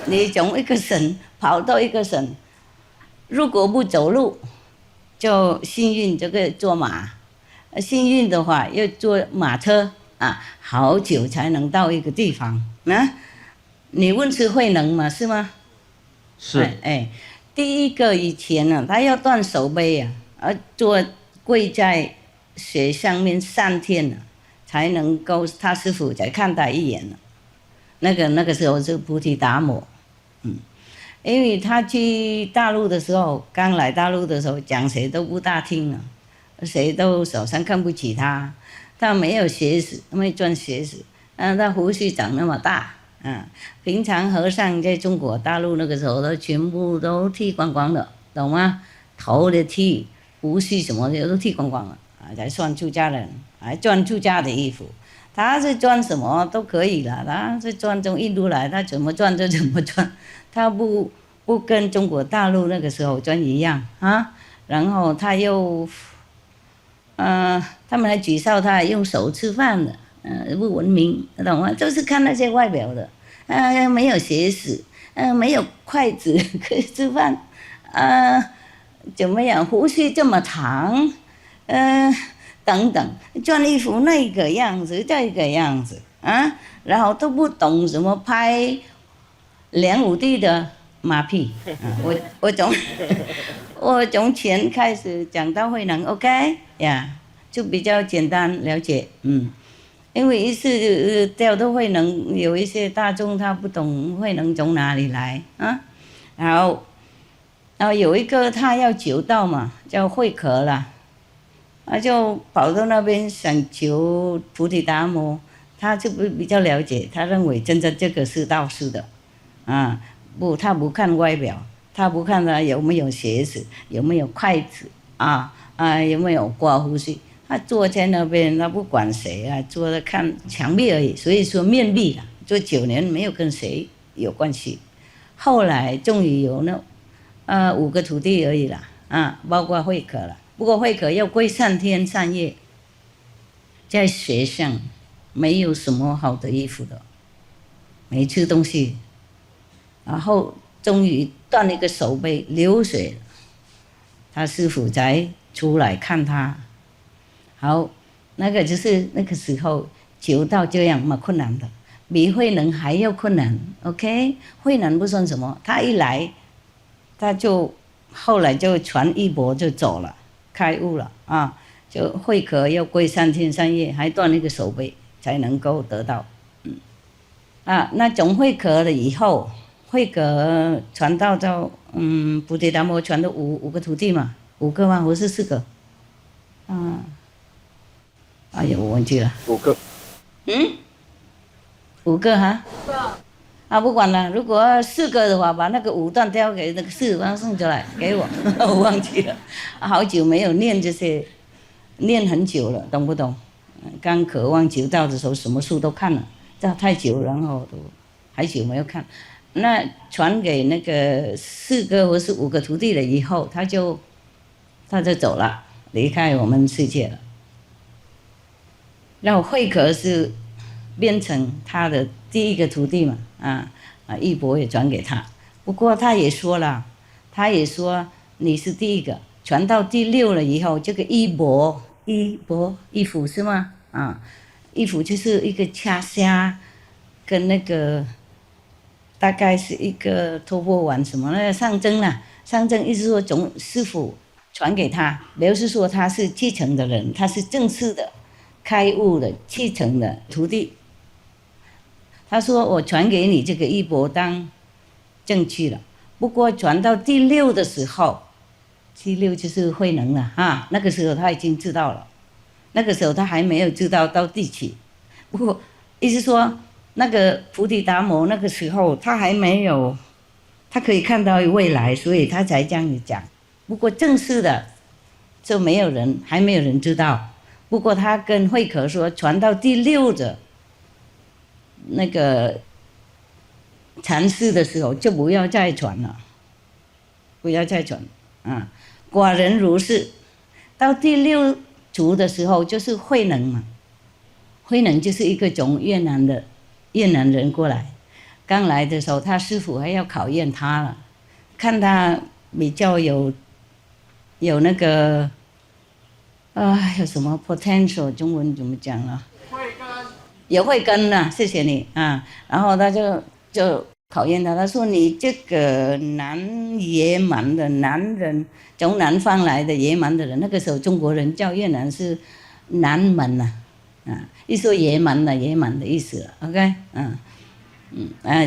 你从一个省跑到一个省，如果不走路就幸运就可以坐马，幸运的话要坐马车好久才能到一个地方你问是慧能吗？是吗？是。第一个以前他要断手背跪在雪上面3天才能够他师父才看他一眼那个时候是菩提达摩。因为他去大陆的时候，刚来大陆的时候讲谁都不大听谁都手上看不起他，他没有学识，没赚学识他胡须长那么大平常和尚在中国大陆那个时候都全部都剃光光的，懂吗？头的剃，胡须什么的都剃光光了才算出家人，还穿出家的衣服。他是穿什么都可以了，他是穿从印度来，他怎么穿就怎么穿，他不跟中国大陆那个时候穿一样然后他又他们还举报他用手吃饭的不文明，懂吗？就是看那些外表的没有学识没有筷子可以吃饭怎么样，胡须这么长等等，穿衣服那个样子这个样子然后都不懂什么拍2、5地的马屁我从前开始讲到慧能 OK 就比较简单了解因为一次掉到慧能，有一些大众他不懂慧能从哪里来然后有一个他要求道嘛，叫慧可啦就跑到那边想求菩提达摩，他就比较了解，他认为真正这个是道士的他不看外表，他不看他有没有鞋子，有没有筷子有没有刮胡须，他坐在那边，他不管谁啊，坐着看墙壁而已。所以说面壁了，做9年没有跟谁有关系。后来终于有那5个徒弟而已啦，包括慧可了。不过慧可要跪3天3夜，在学上没有什么好的衣服的，没吃东西，然后终于断了一个手背，流血了，他师父才出来看他。好，那个就是那个时候求到这样蛮困难的，比慧能还要困难。OK， 慧能不算什么，他一来，他就后来就传衣钵就走了，开悟了啊！就慧可要跪3天3夜，还断了一个手背才能够得到。那种慧可了以后，慧可传到菩提达摩传的五个徒弟嘛，5个吗？我是4个。哎呀，我忘记了。5个。5个哈。不管了，如果4个的话，把那个5段交给那个4方送出来给我，我忘记了，好久没有念这些，念很久了，懂不懂？刚渴望求道的时候，什么书都看了，这太久，然后都还久没有看。那传给那个4个或是5个徒弟了以后，他就走了，离开我们世界了。然后慧可是变成他的第1个徒弟嘛，衣钵也转给他。不过他也说了，你是第1个，传到第6了以后，这个衣钵衣服是吗？衣服就是一个掐虾，跟那个大概是一个托钵碗什么的象征啦，象征意思说从师父传给他，表示说他是继承的人，他是正式的开悟的继承的徒弟。他说我传给你这个衣钵当证据了，不过传到第6的时候，第6就是慧能了那个时候他已经知道了，那个时候他还没有知道到第7。不过意思说那个菩提达摩那个时候他还没有，他可以看到未来，所以他才这样子讲。不过正式的就还没有人知道。不过他跟慧可说，传到第6的那个禅师的时候就不要再传了，果然如是。到第6族的时候就是慧能嘛，慧能就是一个从越南人过来，刚来的时候他师父还要考验他了，看他比较有那个有什么 potential， 中文怎么讲了？有慧根了，谢谢你然后他就考验他，他说你这个野蛮的男人，从南方来的野蛮的人，那个时候中国人叫越南是南蛮一说野蛮的意思了 ，OK，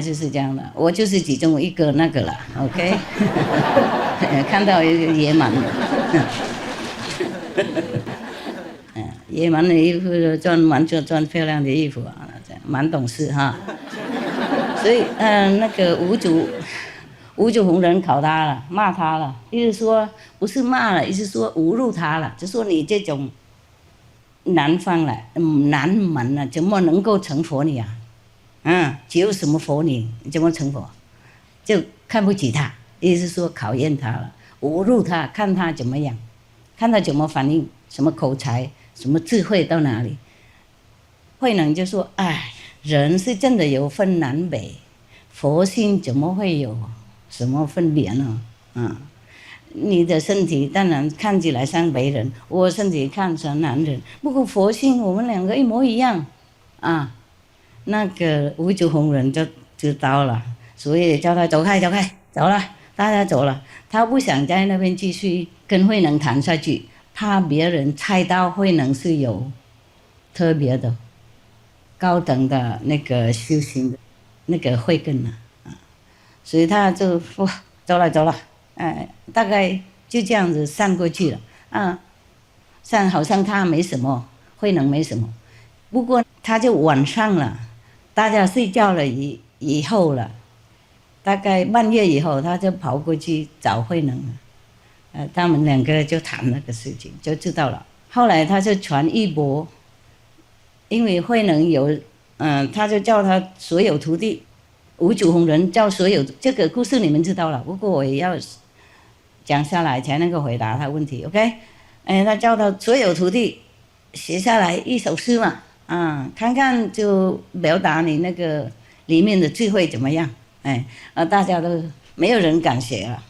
就是这样的，我就是其中一个那个了 ，OK， 看到一个野蛮的。野蛮的衣服穿漂亮的衣服蛮懂事所以那个五祖弘忍考他了，骂他了，意思说不是骂了，意思说侮辱他了，就说你这种南方来南蛮怎么能够成佛你只有什么佛你怎么成佛？就看不起他，意思说考验他了，侮辱他，看他怎么样，看他怎么反应，什么口才，什么智慧到哪里。慧能就说人是真的有分南北，佛性怎么会有什么分别呢？你的身体当然看起来像北人，我身体看成南人，不过佛性我们2个一模一样那个五祖弘忍就知道了，所以叫他走开，走了，大家走了。他不想在那边继续跟慧能谈下去，怕别人猜到慧能是有特别的高等的那个修行的那个慧根所以他就走了大概就这样子散过去了好像他没什么，慧能没什么。不过他就晚上了，大家睡觉了以后了，大概半夜以后，他就跑过去找慧能了他们2个就谈那个事情，就知道了后来他就传一钵，因为慧能有，他就叫他所有徒弟，五祖弘忍叫所有，这个故事你们知道了，不过我也要讲下来才能够回答他问题 ，OK？ 他叫他所有徒弟写下来一首诗嘛，看看就表达你那个里面的智慧怎么样？大家都没有人敢写了，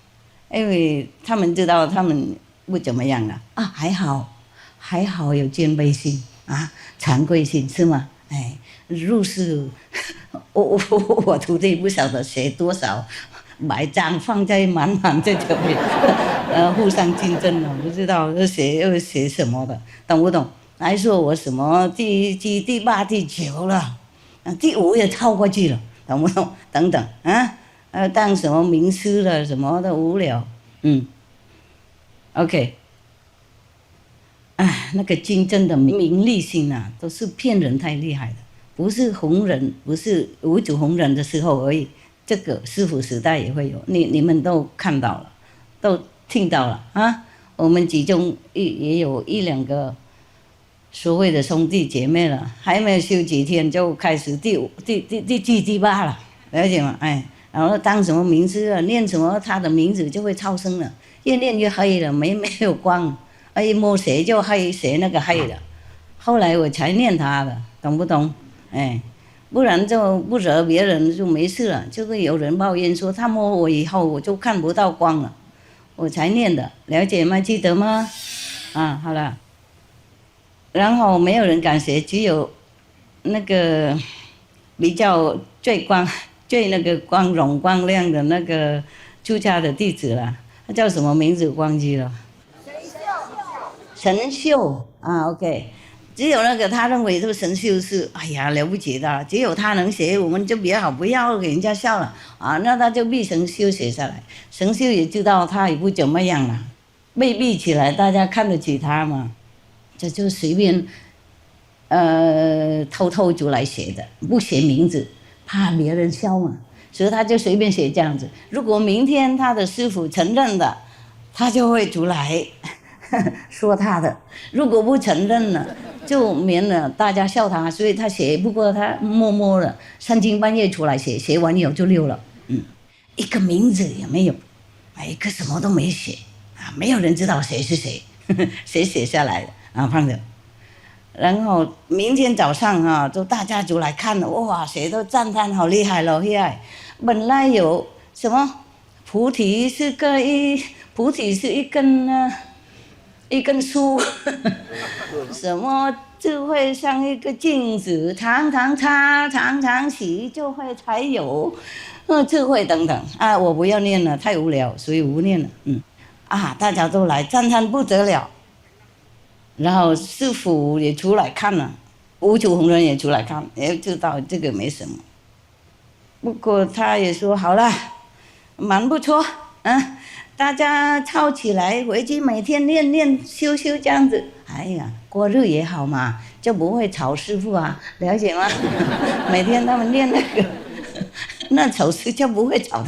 因为他们知道他们不怎么样了还好有谦卑心惭愧心是吗？入世，我徒弟不晓得写多少埋章放在满这条边，互相竞争了，不知道又写什么的，懂不懂？还说我什么第7、第8、第9了，第5也超过去了，懂不懂？等等当什么名师了什么的无聊，OK。那个真正的名利心都是骗人太厉害的，不是弘忍，不是五祖弘忍的时候而已，这个师父时代也会有，你们都看到了，都听到了我们其中也有1、2个所谓的兄弟姐妹了，还没有修几天就开始第7、第8了，了解吗？然后当什么名师了，念什么他的名字就会超生了，越念越黑了，没有光。一摸谁就黑，谁那个黑的，后来我才念他的，懂不懂？不然就不惹别人就没事了。就会有人抱怨说他摸我以后我就看不到光了，我才念的，了解吗？记得吗？好了，然后没有人敢学，只有那个比较最那个光荣光亮的那个出家的弟子了，他叫什么名字忘记了？神秀OK， 只有那个他认为这个神秀是了不起的，只有他能写，我们就比较好，不要给人家笑了那他就逼神秀写下来，神秀也知道他也不怎么样了，被逼起来，大家看得起他嘛，这就随便偷偷就来写的，不写名字，怕别人笑嘛，所以他就随便写这样子。如果明天他的师父承认的，他就会出来说他的，如果不承认了，就免了大家笑他，所以他写，不过他默默的3更半夜出来写，写完以后就溜了，一个名字也没有，一个什么都没写没有人知道谁是谁，谁写下来的放着。然后明天早上就大家就来看了，哇，谁都赞叹好厉害了，厉害！本来有什么菩提是一根树，什么智慧像一个镜子，常常擦，常常洗，就会才有智慧等等我不要念了，太无聊，所以不念了。大家都来赞叹不得了，然后师父也出来看了，五祖弘忍也出来看，也知道这个没什么。不过他也说好了，蛮不错大家抄起来，回去每天练修这样子。过日也好嘛，就不会吵师父了解吗？每天他们练那个，那吵师就不会吵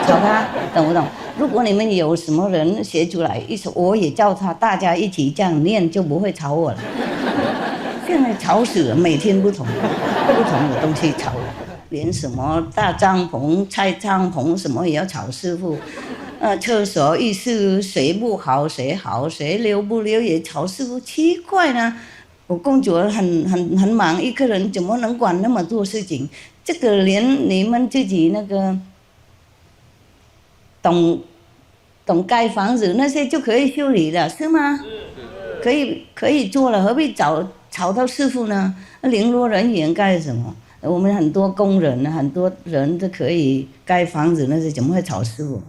他，懂不懂？如果你们有什么人写出来一首，我也叫他，大家一起这样练，就不会吵我了。现在吵死了，每天不同的东西吵，连什么大帐篷、拆帐篷什么也要吵师父。厕所浴室谁不好谁好，谁留不留也吵师父，奇怪呢。我公主很忙，一个人怎么能管那么多事情？这个连你们自己那个懂盖房子那些就可以修理了，是吗？可以做了，何必吵到师父呢？联络人员干什么？我们很多工人，很多人都可以盖房子，那些怎么会吵师父？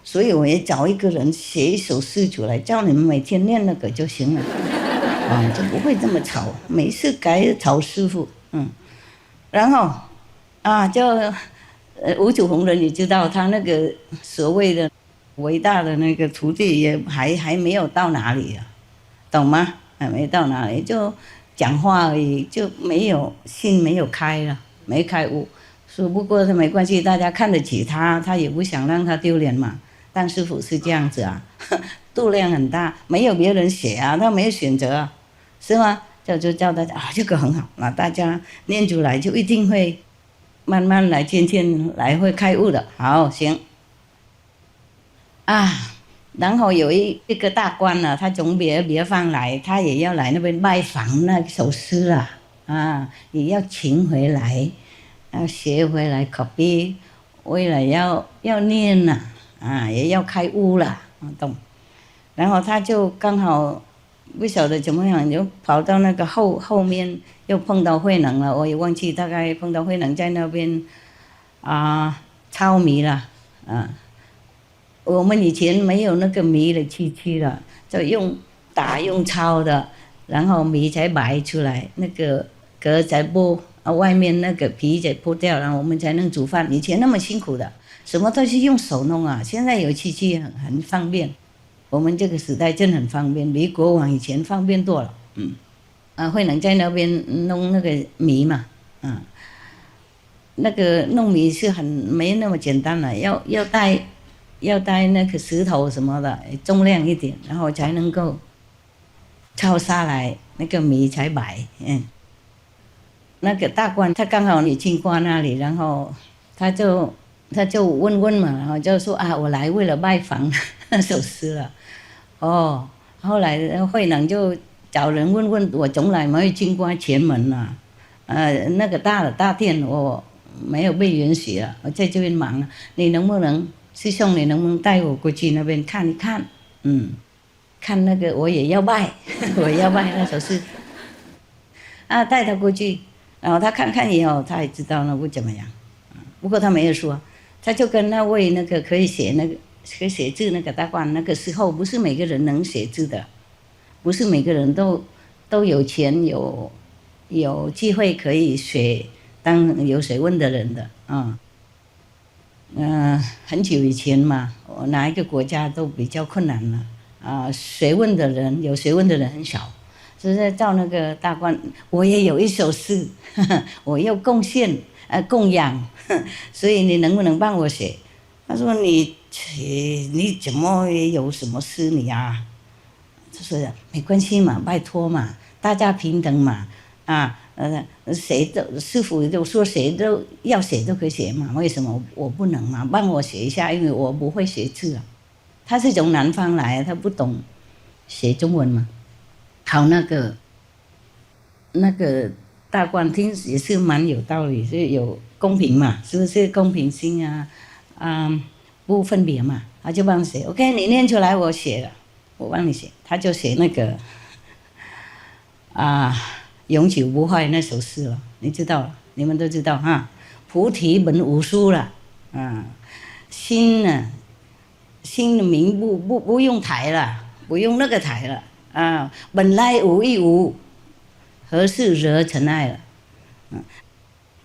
所以我也找一个人写一首诗出来，叫你们每天念那个就行了，就不会这么吵，没事该吵师父，然后就五祖弘忍也知道他那个所谓的伟大的那个徒弟也还没有到哪里懂吗？还没到哪里，就讲话而已，就没有心没有开了，没开悟。说不过他没关系，大家看得起他，他也不想让他丢脸嘛。但师父是这样子度量很大，没有别人写他没有选择是吗？就教大家啊，这个很好，那大家念出来就一定会慢慢来，渐渐来会开悟的。好，行啊。然后有一个大官呢，他从别方来，他也要来那边拜访那首诗啊，也要请回来，要学回来 copy， 为了要念呐，也要开悟了，懂？然后他就刚好不晓得怎么样，就跑到那个后面，又碰到慧能了，我也忘记大概碰到慧能在那边抄迷了我们以前没有那个迷的机器了，就用抄的，然后米才摆出来，那个壳才剥外面那个皮才剥掉，然后我们才能煮饭。以前那么辛苦的，什么都是用手弄啊，现在有机器很方便。我们这个时代真的很方便，比国王以前方便多了。慧能在那边弄那个米嘛，那个弄米是没那么简单了，要带那个石头什么的，重量一点，然后才能够抄下来，那个米才白。那个大官他刚好也经过那里，然后他就问嘛，然后就说我来为了拜访那首诗了。后来慧能就找人问我从来没有经过前门了，那个大殿我没有被允许了，我在这边忙了，你能不能？师兄，你能不能带我过去那边看一看？看那个我也要拜，我要拜那首诗。带他过去，然后他看看以后，他也知道那不怎么样。不过他没有说，他就跟那位那个可以写字那个大官，那个时候不是每个人能写字的，不是每个人都有钱有机会可以当有学问的人的很久以前嘛，哪一个国家都比较困难了有学问的人很少，所以照那个大官，我也有一首诗，我要贡献供养，所以你能不能帮我写？他说你怎么有什么诗你啊？他说没关系嘛，拜托嘛，大家平等嘛谁都师父就说谁都要写都可以写嘛，为什么我不能嘛？帮我写一下，因为我不会写字他是从南方来，他不懂写中文嘛。好，那个大官听也是蛮有道理，是有公平嘛，是不是公平心不分别嘛？他就帮你写 ，OK， 你念出来我写了，我帮你写，他就写那个永久不坏那首诗了，你知道了，你们都知道哈。菩提本无树了，心的名不用抬了，不用那个抬了本来无一无，何事惹尘埃了？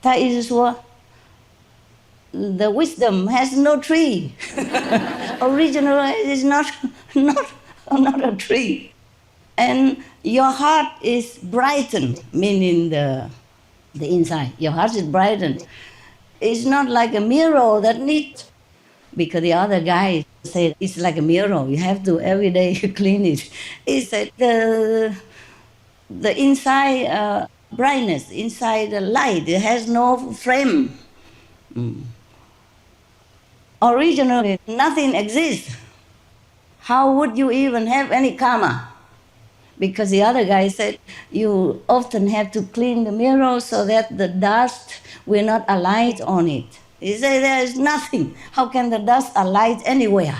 他意思说 ，the wisdom has no tree ，original is not a tree。And your heart is brightened, meaning the inside. Your heart is brightened. It's not like a mirror that needs, because the other guy said it's like a mirror. You have to every day clean it. It's the inside brightness, inside the light. It has no frame. Originally, nothing exists. How would you even have any karma? Because the other guy said you often have to clean the mirror so that the dust will not alight on it. He said there is nothing. How can the dust alight anywhere?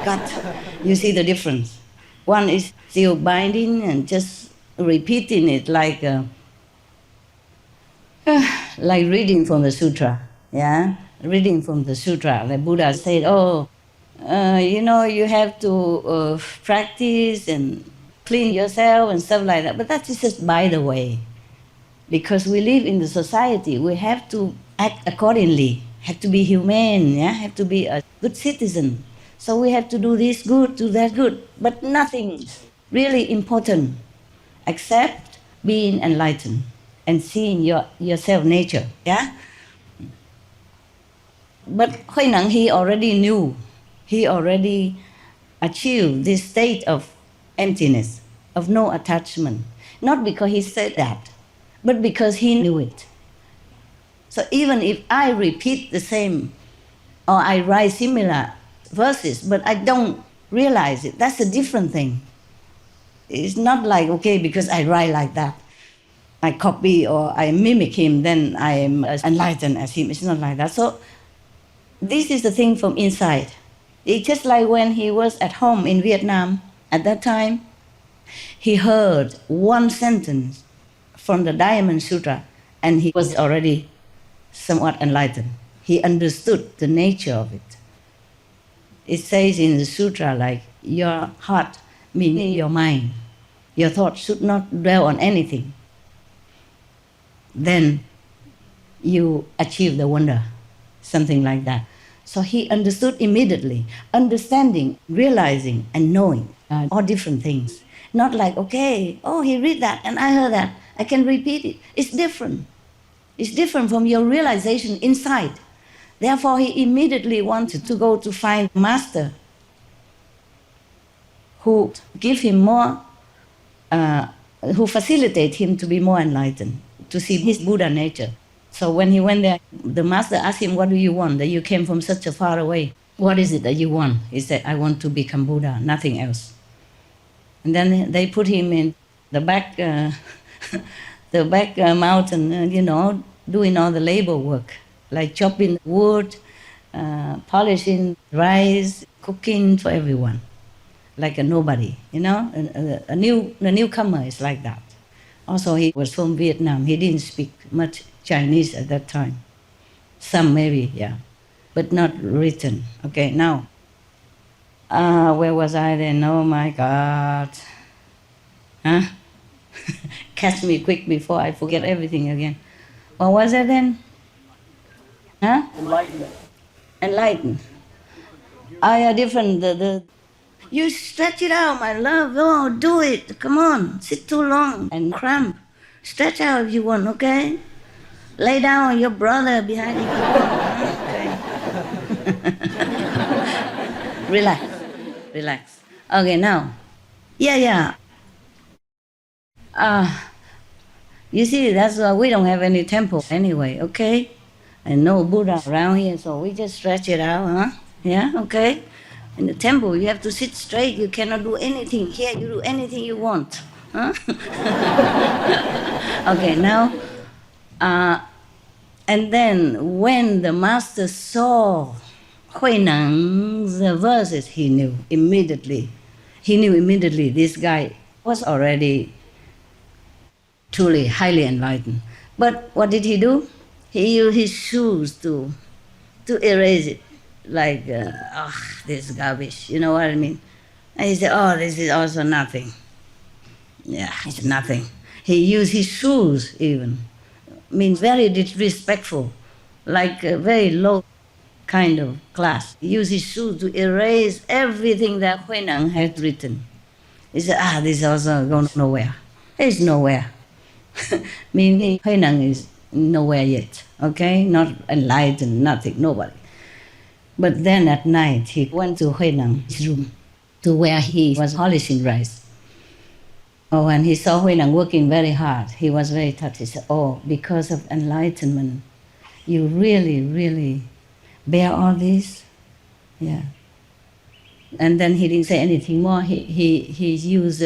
God, you see the difference. One is still binding and just repeating it like reading from the sutra. Yeah, reading from the sutra. The Buddha said, you have to practice and clean yourself and stuff like that. But that's just by the way. Because we live in the society, we have to act accordingly, have to be humane, have to be a good citizen. So we have to do this good, do that good. But nothing really important except being enlightened and seeing yourself nature. Yeah? But Hui Neng, he already knew. He already achieved this state of emptiness. of no attachment. Not because he said that, but because he knew it. So even if I repeat the same or I write similar verses, but I don't realize it, that's a different thing. It's not like, okay, because I write like that, I copy or I mimic him, then I am as enlightened as him. It's not like that. So this is the thing from inside. It's just like when he was at home in Vietnam. At that time, he heard one sentence from the Diamond Sutra and he was already somewhat enlightened. He understood the nature of it. It says in the sutra like, your heart, meaning your mind, your thoughts should not dwell on anything. Then you achieve the wonder, something like that. So he understood immediately. Understanding, realizing, and knowing are all different things. Not like, okay, oh, he read that and I heard that, I can repeat it. It's different. It's different from your realization inside. Therefore, he immediately wanted to go to find a master who give him more, who facilitate him to be more enlightened, to see his Buddha nature. So when he went there, the master asked him, what do you want? That you came from such a far away. What is it that you want? He said, I want to become Buddha, nothing else. And then they put him in the back, the back mountain, doing all the labor work, like chopping wood, polishing rice, cooking for everyone, like a nobody, a newcomer is like that. Also, he was from Vietnam. He didn't speak much Chinese at that time. Some maybe, yeah, but not written. Okay, now, where was I then? Oh my God. Huh? Catch me quick before I forget everything again. What was it then? Huh? Enlightenment. Enlightened. Yeah, different. You stretch it out, my love. Oh, do it. Come on. Sit too long and cramp. Stretch out if you want, okay? Lay down on your brother behind you. Okay. Relax. Okay, now. Yeah. You see, that's why we don't have any temple anyway, okay? And no Buddha around here, so we just stretch it out, huh? Yeah, okay? In the temple, you have to sit straight. You cannot do anything. Here, you do anything you want, huh? Okay, now, and then when the master saw Huineng's verses, he knew immediately. This guy was already truly highly enlightened. But what did he do? He used his shoes to erase it, like, this garbage, you know what I mean? And he said, oh, this is also nothing. Yeah, it's nothing. He used his shoes even, means very disrespectful, like a very low kind of class. He used his shoes to erase everything that Huineng had written. He said, this is also going nowhere. It's nowhere. Meaning Huineng is nowhere yet, okay? Not enlightened, nothing, nobody. But then at night, he went to Huineng's room, to where he was polishing rice. Oh, and he saw Huineng working very hard. He was very touched. He said, oh, because of enlightenment, you really, really bear all this? Yeah. And then he didn't say anything more. He used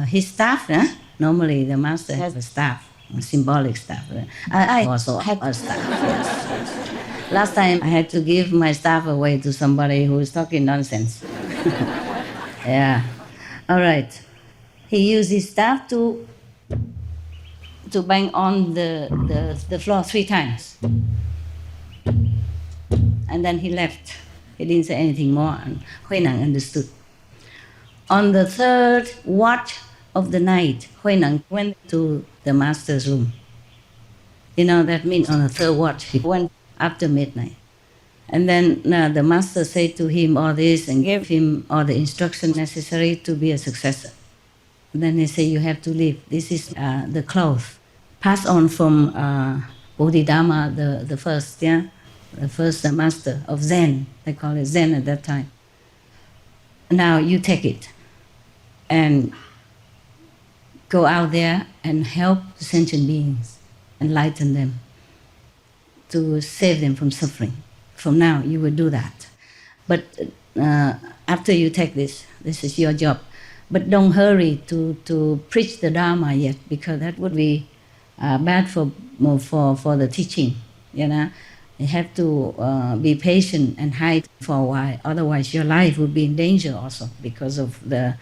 his staff. Huh? Normally the master has a staff, a symbolic staff. I also had a staff, yes. Last time I had to give my staff away to somebody who was talking nonsense. Yeah. All right. He used his staff to bang on the floor 3 times. And then he left. He didn't say anything more, and Huineng understood. On the 3rd watch of the night, Huineng went to the master's room. That means on the 3rd watch, he went after midnight. And then the master said to him all this and gave him all the instruction necessary to be a successor. And then he said, you have to leave. This is the cloth passed on from Bodhidharma, the first, the first master of Zen. They call it Zen at that time. Now you take it and go out there and help sentient beings, enlighten them, to save them from suffering. From now, you will do that. But after you take this is your job. But don't hurry to preach the Dharma yet, because that would be bad for the teaching. You know, you have to be patient and hide for a while. Otherwise, your life would be in danger also because of the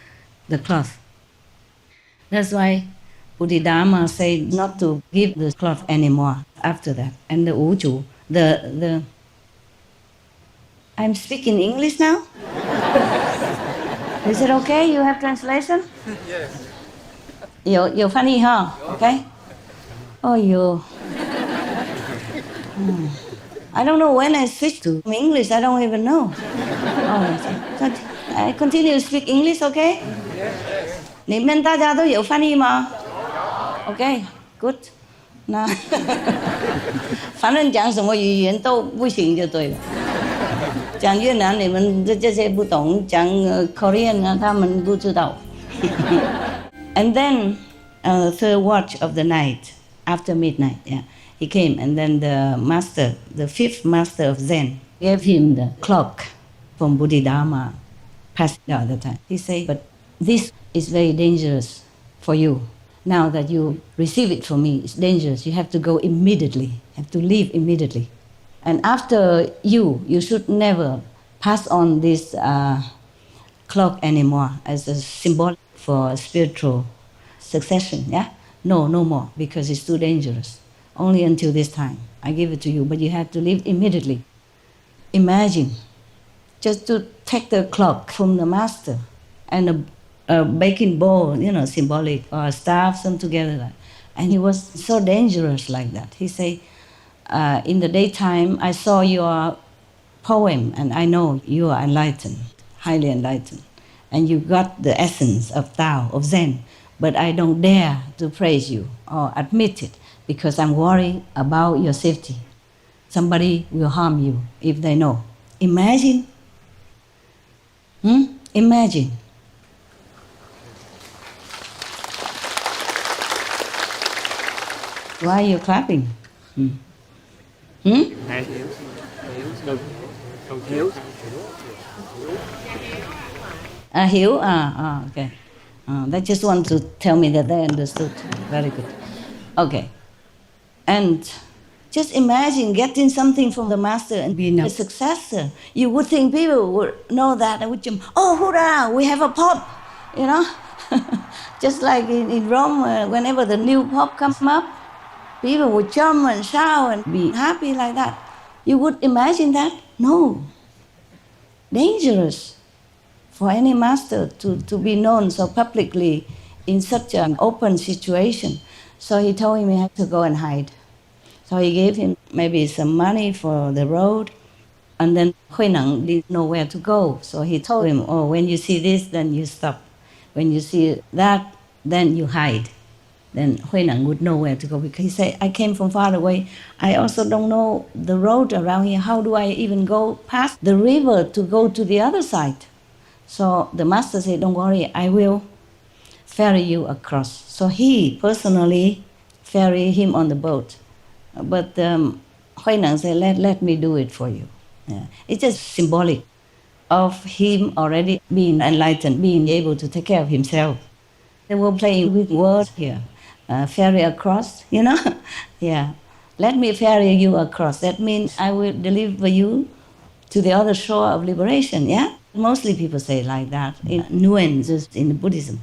cloth. That's why Bodhidharma said not to give the cloth anymore after that. And the Uchu, the I'm speaking English now? Is it okay? You have translation? Yes. You're funny, huh? Okay? Oh, you. I don't know when I switch to English. I don't even know. Oh, so I continue to speak English, okay? Yes. 你们大家都有翻译吗 ？Okay, good. 那反正讲什么语言都不行就对了。讲越南你们这些不懂，讲Korean 呢他们不知道。And then third watch of the night, after midnight, yeah, he came, and then the master, the fifth master of Zen, gave him the clock from Bodhidharma passed the other time. He said, but this is very dangerous for you. Now that you receive it from me, it's dangerous. You have to go immediately, have to leave immediately. And after you should never pass on this clock anymore as a symbol for spiritual succession, yeah? No more, because it's too dangerous. Only until this time. I give it to you, but you have to leave immediately. Imagine, just to take the clock from the master and a baking bowl, you know, symbolic, or a staff, some together. And he was so dangerous like that. He say, in the daytime, I saw your poem, and I know you are enlightened, highly enlightened. And you got the essence of Tao, of Zen. But I don't dare to praise you or admit it, because I'm worried about your safety. Somebody will harm you if they know. Imagine. Imagine. Why are you clapping? Hiểu? Okay. They just want to tell me that they understood. Very good. Okay. And just imagine getting something from the master and being a successor. You would think people would know that and would jump, oh, hurrah, we have a pope, you know? Just like in Rome, whenever the new pope comes up, people would jump and shout and be happy like that. You would imagine that? No. Dangerous for any master to be known so publicly in such an open situation. So he told him he had to go and hide. So he gave him maybe some money for the road, and then Hui Neng didn't know where to go. So he told him, oh, when you see this, then you stop. When you see that, then you hide. Then Hui Neng would know where to go, because he said, I came from far away. I also don't know the road around here. How do I even go past the river to go to the other side? So the master said, don't worry, I will ferry you across. So he personally ferried him on the boat. But Hui Neng said, let me do it for you. Yeah. It's just symbolic of him already being enlightened, being able to take care of himself. They were playing with words here. Ferry across, you know? Yeah. Let me ferry you across. That means I will deliver you to the other shore of liberation, yeah? Mostly people say like that, in nuances in Buddhism.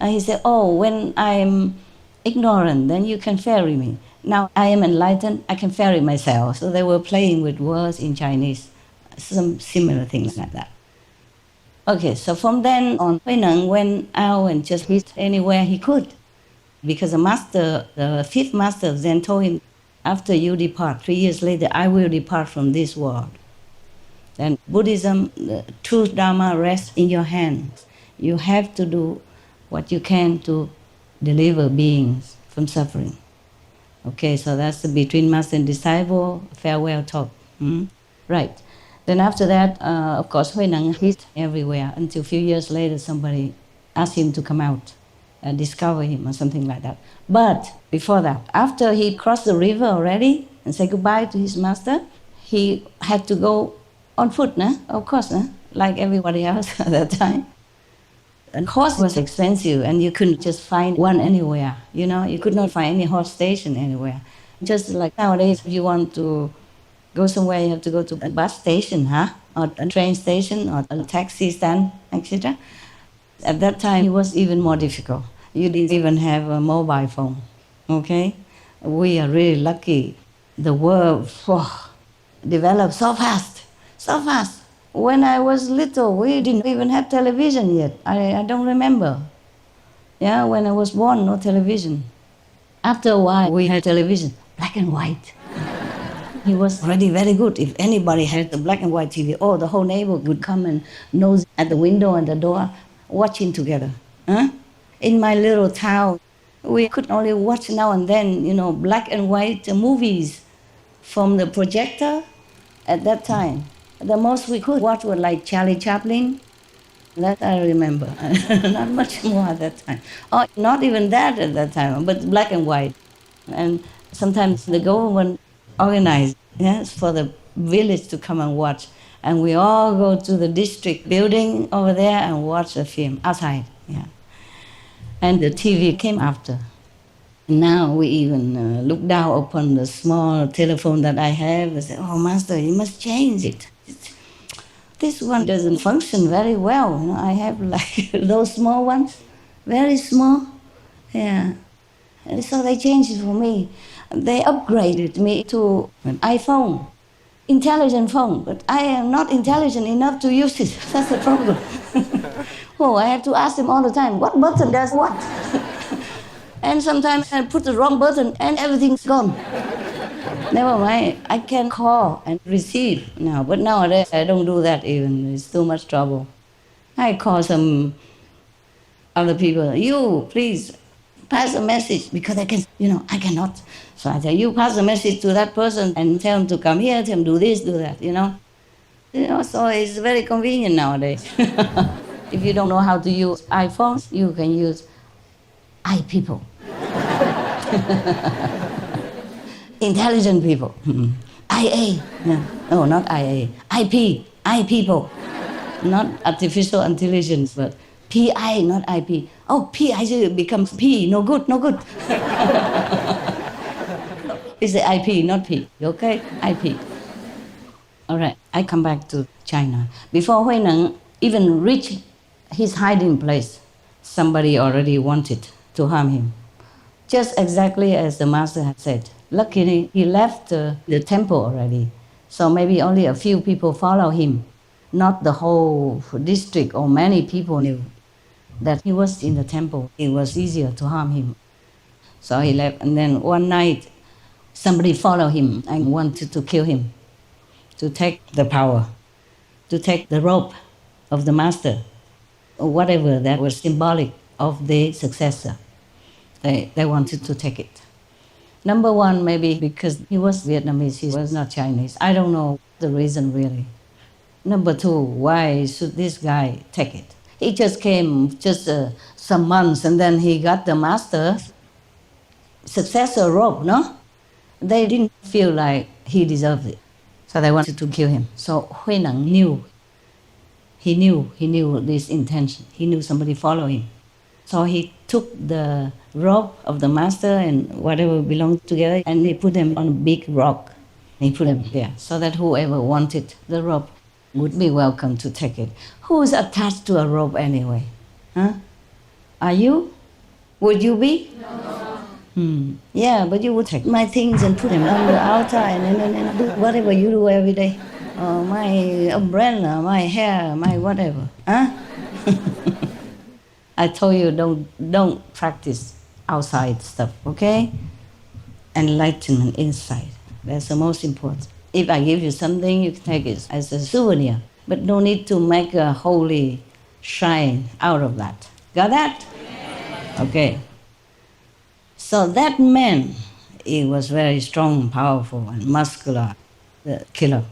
He said, oh, when I'm ignorant, then you can ferry me. Now I am enlightened, I can ferry myself. So they were playing with words in Chinese, some similar things like that. Okay, so from then on, Hui Neng went out and just hid anywhere he could. Because the master, the fifth master of Zen told him, after you depart, 3 years later, I will depart from this world. And Buddhism, the true Dharma rests in your hands. You have to do what you can to deliver beings from suffering. Okay, so that's the between master and disciple farewell talk. Right. Then after that, of course, Hui Neng hid everywhere until a few years later somebody asked him to come out. discover him or something like that. But before that, after he crossed the river already and said goodbye to his master, he had to go on foot, of course, like everybody else at that time. And horse was expensive and you couldn't just find one anywhere, you could not find any horse station anywhere. Just like nowadays, if you want to go somewhere, you have to go to a bus station, or a train station, or a taxi stand, etc. At that time, it was even more difficult. You didn't even have a mobile phone, okay? We are really lucky. The world developed so fast, so fast. When I was little, we didn't even have television yet. I don't remember. Yeah, when I was born, no television. After a while, we had television, black and white. He was already very good. If anybody had a black and white TV, the whole neighborhood would come and nose at the window and the door, watching together. In my little town, we could only watch now and then, black and white movies from the projector at that time. The most we could watch was like Charlie Chaplin. That I remember. Not much more at that time. Or not even that at that time, but black and white. And sometimes the government organized for the village to come and watch. And we all go to the district building over there and watch the film outside. Yeah. And the TV came after. Now we even look down upon the small telephone that I have and say, Master, you must change it. This one doesn't function very well. I have like those small ones, very small. Yeah. And so they changed it for me. They upgraded me to an iPhone, intelligent phone, but I am not intelligent enough to use it. That's the problem. I have to ask them all the time, what button does what? And sometimes I put the wrong button and everything's gone. Never mind, I can call and receive now, but nowadays I don't do that even. It's too much trouble. I call some other people, you please pass a message, because I cannot. So I say, you pass a message to that person and tell them to come here, tell them do this, do that, So it's very convenient nowadays. If you don't know how to use iPhones, you can use iPeople. Intelligent people. IA. No, not IA. IP. iPeople. Not artificial intelligence, but PI, not IP. PI becomes P. No good, no good. It's the IP, not P. Okay? IP. All right, I come back to China. Before Hui Neng even reached his hiding place, somebody already wanted to harm him. Just exactly as the master had said. Luckily, he left the temple already, so maybe only a few people follow him. Not the whole district or many people knew that he was in the temple. It was easier to harm him. So he left, and then one night, somebody followed him and wanted to kill him, to take the power, to take the robe of the master, or whatever that was symbolic of the successor. They wanted to take it. Number one, maybe because he was Vietnamese, he was not Chinese. I don't know the reason really. Number two, why should this guy take it? He just came some months and then he got the master's successor robe, no? They didn't feel like he deserved it. So they wanted to kill him. So Hui Neng knew. He knew this intention. He knew somebody followed him. So he took the robe of the master and whatever belonged together and he put them on a big rock. He put them there so that whoever wanted the robe would be welcome to take it. Who is attached to a robe anyway? Huh? Are you? Would you be? No. Yeah, but you would take my things and put them on the altar and do whatever you do every day. My umbrella, my hair, my whatever. Huh? I told you don't practice outside stuff, okay? Enlightenment inside. That's the most important. If I give you something, you can take it as a souvenir. But no need to make a holy shrine out of that. Got that? Okay. So that man, he was very strong, powerful, and muscular, the killer.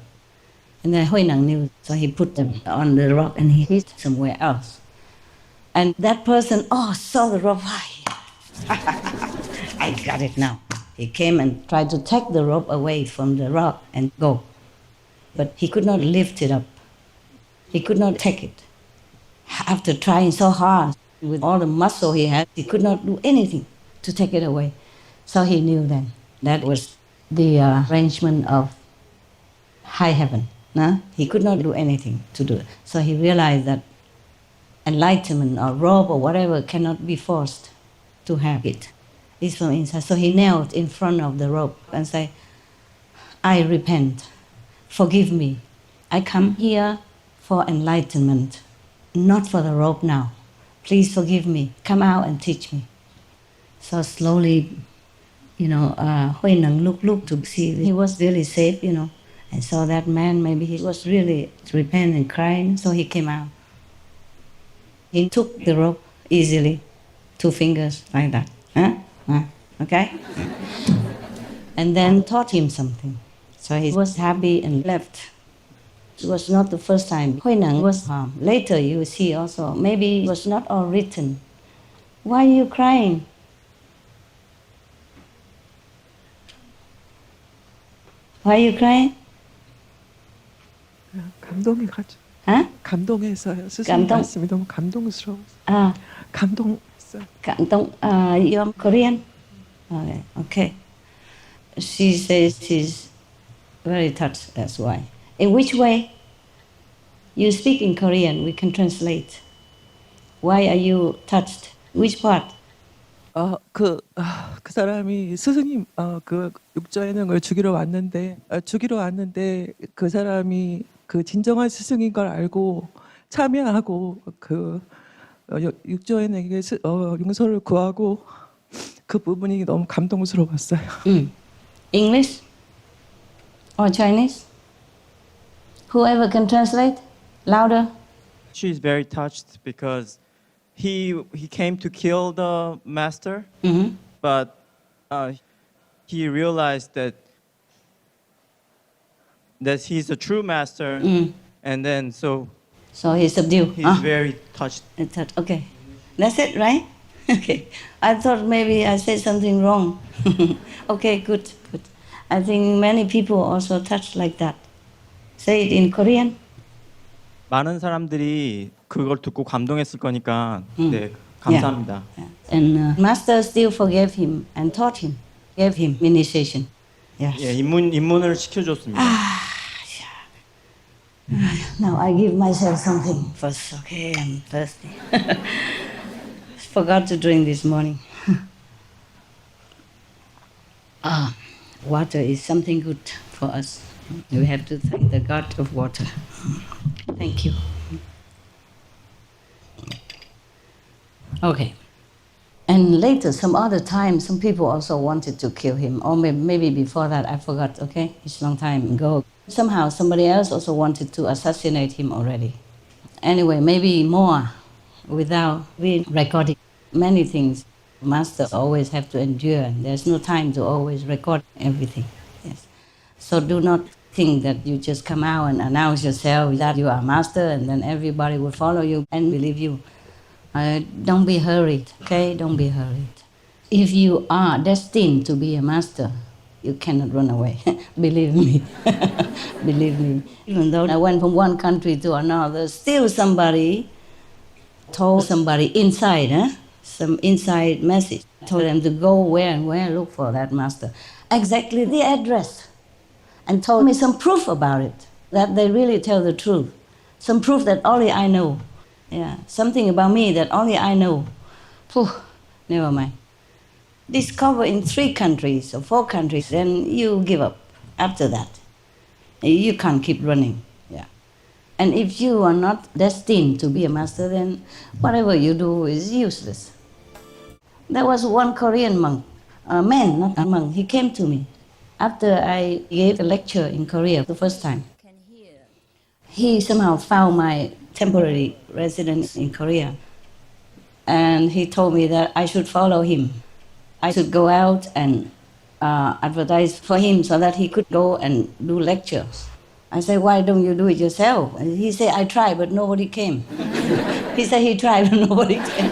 And then Hui Neng knew, so he put them on the rock and he hid somewhere else. And that person, saw the rope. I got it now. He came and tried to take the rope away from the rock and go. But he could not lift it up. He could not take it. After trying so hard, with all the muscle he had, he could not do anything to take it away. So he knew then that was the arrangement of high heaven. No? He could not do anything to do it. So he realized that enlightenment or robe or whatever cannot be forced to have it. It's from inside. So he knelt in front of the rope and said, I repent. Forgive me. I come here for enlightenment, not for the rope now. Please forgive me. Come out and teach me. So slowly, Hui Neng looked to see he was really safe, and saw that man, maybe he was really repenting and crying, so he came out. He took the rope easily, 2 fingers like that. Okay? And then taught him something. So he was happy and left. It was not the first time. Hui Neng was harmed. Later you see also, maybe it was not all written. Why are you crying? Why are you crying? 감동해가지고. 감동해서요. 스승님 말씀이 너무 감동스러워서. 감동했어요. 감동. You're Korean? Okay. She says she's very touched, that's why. In which way? You speak in Korean, we can translate. Why are you touched? Which part? 그 사람이 스승님 그 육조예능을 주기로 왔는데 그 사람이 그 진정한 스승인 걸 알고 참여하고 그 육조예능에게 용서를 구하고 그 부분이 너무 감동스러웠어요. English or Chinese? Whoever can translate? Louder. She's very touched because he came to kill the master, but he realized that he's a true master, and then so he subdued. He's very touched. Okay, that's it, right? Okay, I thought maybe I said something wrong. Okay, good. I think many people also touched like that. Say it in Korean. 많은 사람들이 그걸 듣고 감동했을 거니까 네, 감사합니다. And master still forgave him and taught him, gave him initiation. Yes. 예, 입문을 시켜줬습니다. Now I give myself something first. Okay, I'm thirsty. Forgot to drink this morning. Water is something good for us. We have to thank the God of water. Thank you. Okay. And later, some other time, some people also wanted to kill him. Or maybe before that, I forgot, okay? It's a long time ago. Somehow, somebody else also wanted to assassinate him already. Anyway, maybe more without re-recording many things. Master always have to endure. And there's no time to always record everything. Yes. So do not think that you just come out and announce yourself that you are master and then everybody will follow you and believe you. Don't be hurried, okay? Don't be hurried. If you are destined to be a master, you cannot run away. Believe me. Believe me. Even though I went from one country to another, still somebody told somebody inside, some inside message, told them to go where and where, look for that master. Exactly the address. And told me some proof about it, that they really tell the truth. Some proof that only I know. Yeah, something about me that only I know. Phew, never mind. Discover in 3 countries or 4 countries, then you give up after that. You can't keep running. Yeah. And if you are not destined to be a master, then whatever you do is useless. There was one Korean monk, a man, not a monk, he came to me after I gave a lecture in Korea the first time. He somehow found my temporary residence in Korea. And he told me that I should follow him. I should go out and advertise for him so that he could go and do lectures. I said, why don't you do it yourself? And he said, I tried, but nobody came. He said he tried, but nobody can.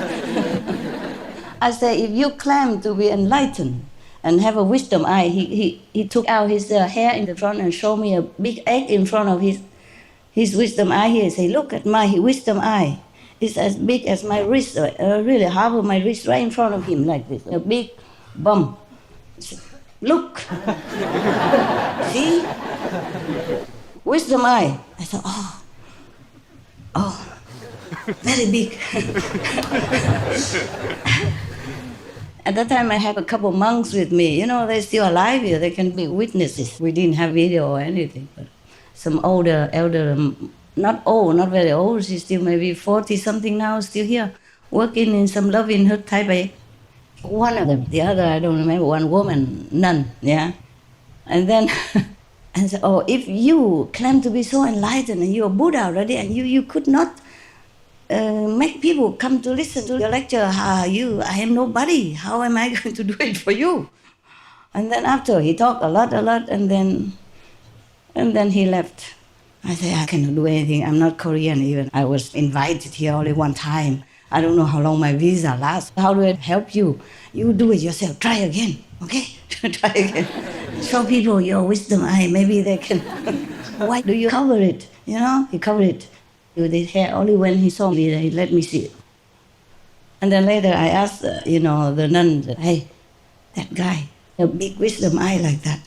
I said, if you claim to be enlightened and have a wisdom eye, he took out his hair in the front and showed me a big egg in front of his wisdom eye here. He said, look at my wisdom eye. It's as big as my wrist, really half of my wrist right in front of him like this, a big bump. Look. See? Wisdom eye. I thought, oh, very big. At that time, I had a couple monks with me. You know, they're still alive here. They can be witnesses. We didn't have video or anything, but some elder, not old, not very old. She's still maybe 40-something now, still here, working in some loving hut, Taipei. One of them, the other, I don't remember, one woman, nun, yeah. And then, and said, oh, if you claim to be so enlightened and you're Buddha already and you could not make people come to listen to your lecture, I am nobody. How am I going to do it for you? And then after, he talked a lot, and then he left. I said, I cannot do anything. I'm not Korean even. I was invited here only one time. I don't know how long my visa lasts. How do I help you? You do it yourself. Try again, okay? Try again. Show people your wisdom eye. Maybe they can. Why do you cover it? You know, he covered it with his hair. Only when he saw me, he let me see it. And then later I asked, the nun, hey, that guy, a big wisdom eye like that,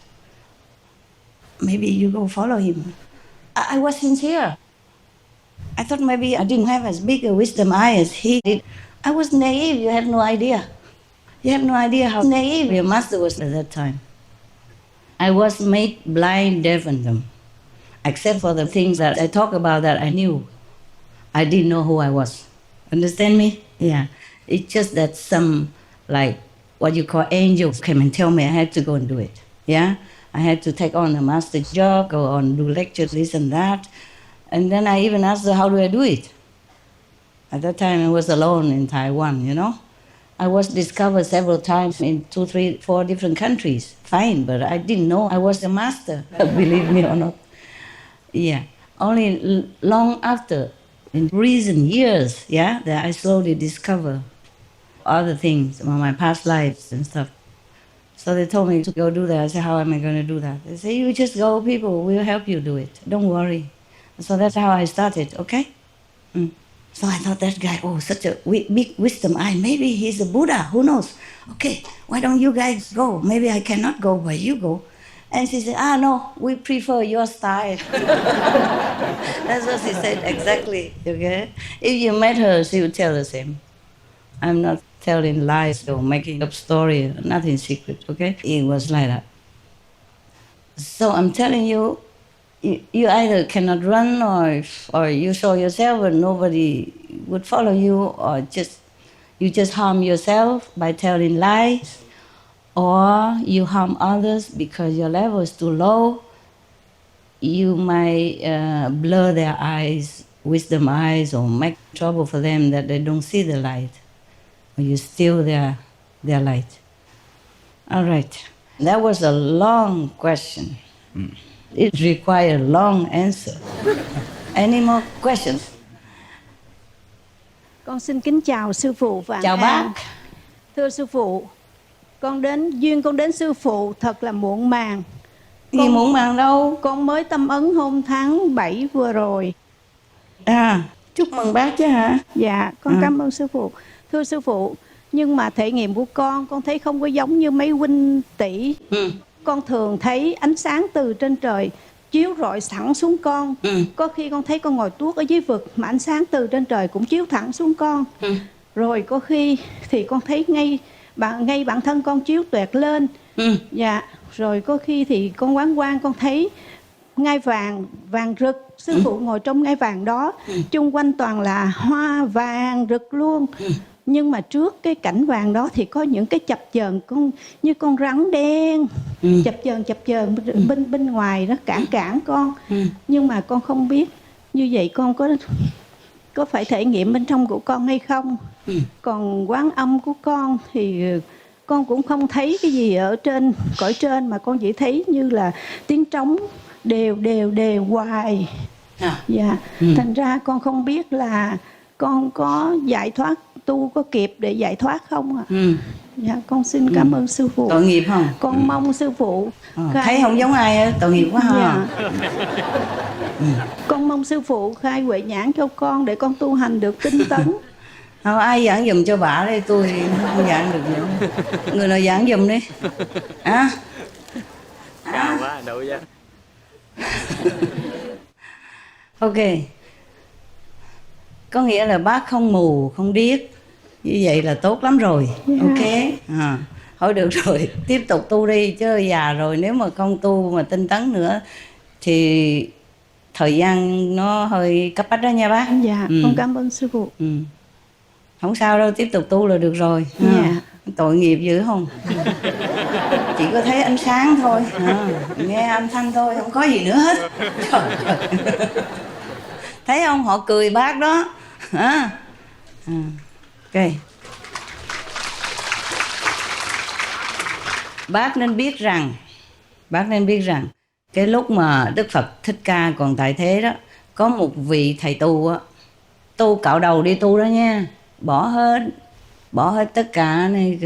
maybe you go follow him. I was sincere. I thought maybe I didn't have as big a wisdom eye as he did. I was naive, you have no idea. You have no idea how naive your master was at that time. I was made blind, deaf, and dumb. Except for the things that I talk about that I knew. I didn't know who I was. Understand me? Yeah. It's just that some, like, what you call angels came and tell me I had to go and do it. Yeah? I had to take on the master's job, go on, do lectures, this and that. And then I even asked her, how do I do it? At that time, I was alone in Taiwan, you know. I was discovered several times in 2, 3, 4 different countries. Fine, but I didn't know I was the master, believe me or not. Yeah. Only long after, in recent years, yeah, that I slowly discover other things about my past lives and stuff. So they told me to go do that. I said, how am I going to do that? They say, you just go, people will help you do it. Don't worry. So that's how I started, okay? So I thought that guy, such a big wisdom eye. Maybe he's a Buddha, who knows? Okay, why don't you guys go? Maybe I cannot go, but you go. And she said, no, we prefer your style. That's what she said, exactly, okay? If you met her, she would tell the same. I'm not telling lies or making up story, nothing secret, okay? It was like that. So I'm telling you, you either cannot run or you show yourself and nobody would follow you, or you just harm yourself by telling lies, or you harm others because your level is too low. You might blur their eyes, wisdom eyes, or make trouble for them that they don't see the light, or you steal their light. All right, that was a long question. It required a long answer. Any more questions? Con xin kính chào sư phụ và chào bác. Thưa sư phụ, con đến sư phụ thật là muộn màng. Gì muộn màng đâu? Con mới tâm ấn hôm tháng 7 vừa rồi. Chúc mừng bác chứ hả? Dạ, con cảm ơn sư phụ. Thưa sư phụ, nhưng mà thể nghiệm của con thấy không có giống như mấy huynh tỷ. Con thường thấy ánh sáng từ trên trời chiếu rọi thẳng xuống con. Có khi con thấy con ngồi tuốt ở dưới vực mà ánh sáng từ trên trời cũng chiếu thẳng xuống con. Rồi có khi thì con thấy ngay bản thân con chiếu toẹt lên. Dạ. Rồi có khi thì con quán con thấy ngai vàng rực, sư phụ ngồi trong ngai vàng đó, chung quanh toàn là hoa vàng rực luôn. Nhưng mà trước cái cảnh vàng đó thì có những cái chập chờn như con rắn đen chập chờn bên ngoài nó cản con. Nhưng mà con không biết như vậy con có phải thể nghiệm bên trong của con hay không. Còn quán âm của con thì con cũng không thấy cái gì ở trên cõi trên, mà con chỉ thấy như là tiếng trống đều hoài. Dạ. Thành ra con không biết là con có giải thoát, tu có kịp để giải thoát không ạ? Dạ, con xin cảm ơn sư phụ. Tội nghiệp không? Con mong sư phụ Thấy không giống ai á, tội nghiệp quá ha. Dạ. Con mong sư phụ khai huệ nhãn cho con để con tu hành được tinh tấn. Không, ai giảng giùm cho bà đây, tôi không giảng được nữa. Người nào giảng giùm đi. Cao quá, đâu ra. Ok. Có nghĩa là bác không mù, không điếc. Như vậy là tốt lắm rồi. Ok. Thôi được rồi, tiếp tục tu đi. Chứ già rồi nếu mà không tu mà tinh tấn nữa thì thời gian nó hơi cấp bách đó nha bác. Dạ, con cảm ơn sư phụ. Không sao đâu, tiếp tục tu là được rồi. Dạ. Tội nghiệp dữ không? Chỉ có thấy ánh sáng thôi, nghe âm thanh thôi, không có gì nữa hết. Trời ơi. Thấy không, họ cười bác đó. Ok. Bác nên biết rằng cái lúc mà Đức Phật Thích Ca còn tại thế đó, có một vị thầy tu á, tu cạo đầu đi tu đó nha, bỏ hết tất cả này,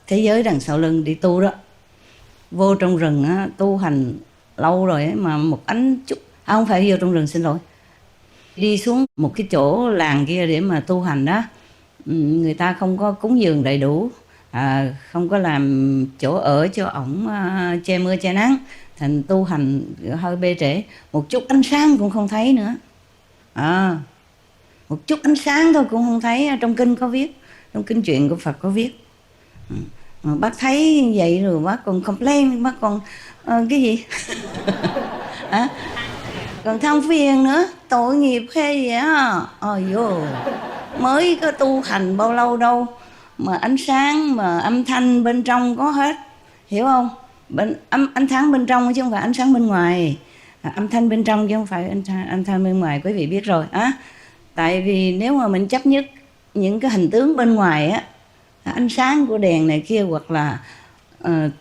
thế giới đằng sau lưng đi tu đó, vô trong rừng á, tu hành lâu rồi ấy, mà một ánh chút không phải vô trong rừng, xin lỗi, đi xuống một cái chỗ làng kia để mà tu hành đó. Người ta không có cúng dường đầy đủ, không có làm chỗ ở cho ổng che mưa che nắng, thành tu hành hơi bê trễ, một chút ánh sáng cũng không thấy nữa. Một chút ánh sáng thôi cũng không thấy. Trong kinh có viết, trong kinh truyện của Phật có viết. Mà bác thấy như vậy rồi bác còn complain, bác còn cái gì còn than phiền nữa, tội nghiệp hay vậy á. Mới có tu hành bao lâu đâu mà ánh sáng mà âm thanh bên trong có hết, hiểu không? Ánh sáng bên trong chứ không phải ánh sáng bên ngoài. Âm thanh bên trong chứ không phải âm thanh bên ngoài, quý vị biết rồi á. Tại vì nếu mà mình chấp nhất những cái hình tướng bên ngoài á, ánh sáng của đèn này kia hoặc là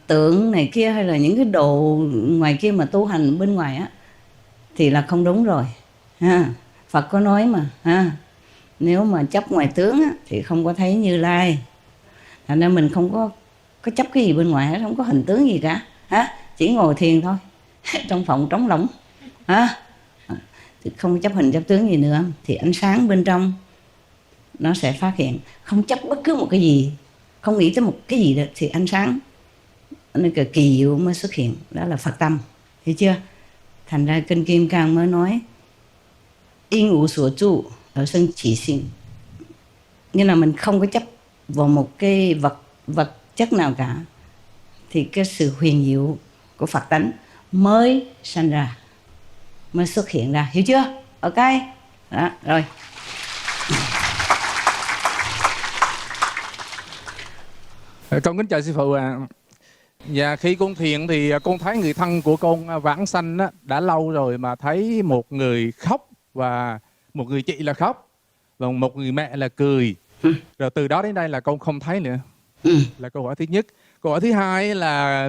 tượng này kia hay là những cái đồ ngoài kia mà tu hành bên ngoài á, thì là không đúng rồi. Phật có nói mà, nếu mà chấp ngoài tướng á, thì không có thấy Như Lai. Thành ra mình không có chấp cái gì bên ngoài hết, không có hình tướng gì cả. Chỉ ngồi thiền thôi, trong phòng trống lỏng. Không chấp hình chấp tướng gì nữa, thì ánh sáng bên trong nó sẽ phát hiện. Không chấp bất cứ một cái gì, không nghĩ tới một cái gì đó, thì ánh sáng nó kỳ diệu mới xuất hiện. Đó là Phật tâm, hiểu chưa? Thành ra Kinh Kim Cang mới nói yên ngũ所住而生起性, nghĩa là mình không có chấp vào một cái vật chất nào cả, thì cái sự huyền diệu của Phật tánh mới sanh ra, mới xuất hiện ra, hiểu chưa? Ok đó, rồi. Con kính chào sư phụ ạ. Và khi con thiền thì con thấy người thân của con vãng sanh đã lâu rồi, mà thấy một người khóc và một người chị là khóc và một người mẹ là cười. Rồi từ đó đến đây là con không thấy nữa. Là câu hỏi thứ nhất. Câu hỏi thứ hai là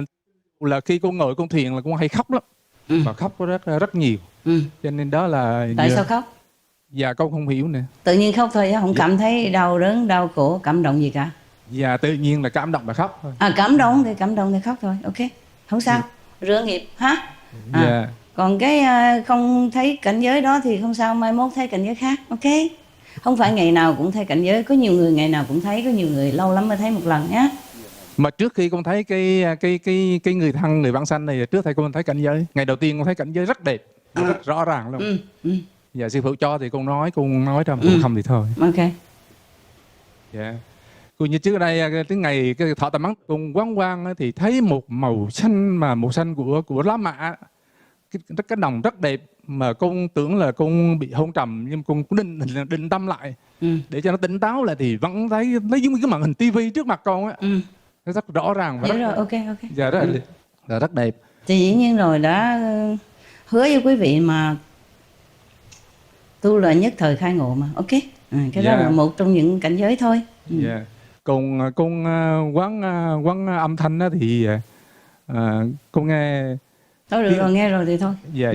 khi con ngồi con thiền là con hay khóc lắm, và khóc rất nhiều. Cho nên đó là tại sao khóc? Dạ con không hiểu nữa. Tự nhiên khóc thôi, không cảm thấy đau đớn, đau khổ, cảm động gì cả. Dạ tự nhiên là cảm động là khóc thôi. Cảm động thì khóc thôi, ok, không sao, rửa nghiệp ha. Còn cái không thấy cảnh giới đó thì không sao, mai mốt thấy cảnh giới khác, ok. Không phải ngày nào cũng thấy cảnh giới, có nhiều người ngày nào cũng thấy, có nhiều người lâu lắm mới thấy một lần nhé. Mà trước khi con thấy cái người thân, người vãng sanh này, trước thầy con thấy cảnh giới. Ngày đầu tiên con thấy cảnh giới rất đẹp, rất rõ ràng luôn. Dạ sư phụ cho thì con nói ra, con không thì thôi. Ok. Dạ. Còn như trước đây cái ngày thọ tầm mắt con quán thì thấy một màu xanh, mà màu xanh của lá mạ, cái đồng rất đẹp, mà con tưởng là con bị hôn trầm, nhưng con định tâm lại để cho nó tỉnh táo lại, thì vẫn thấy giống như cái màn hình tivi trước mặt con á. Nó rất rõ ràng và rồi, ok. Dạ rất đẹp. Thì dĩ nhiên rồi, đã hứa với quý vị mà, tu là nhất thời khai ngộ mà, ok. Cái đó là một trong những cảnh giới thôi. Còn con quán âm thanh đó thì con nghe. Thôi được rồi, nghe rồi thì thôi. Dạ.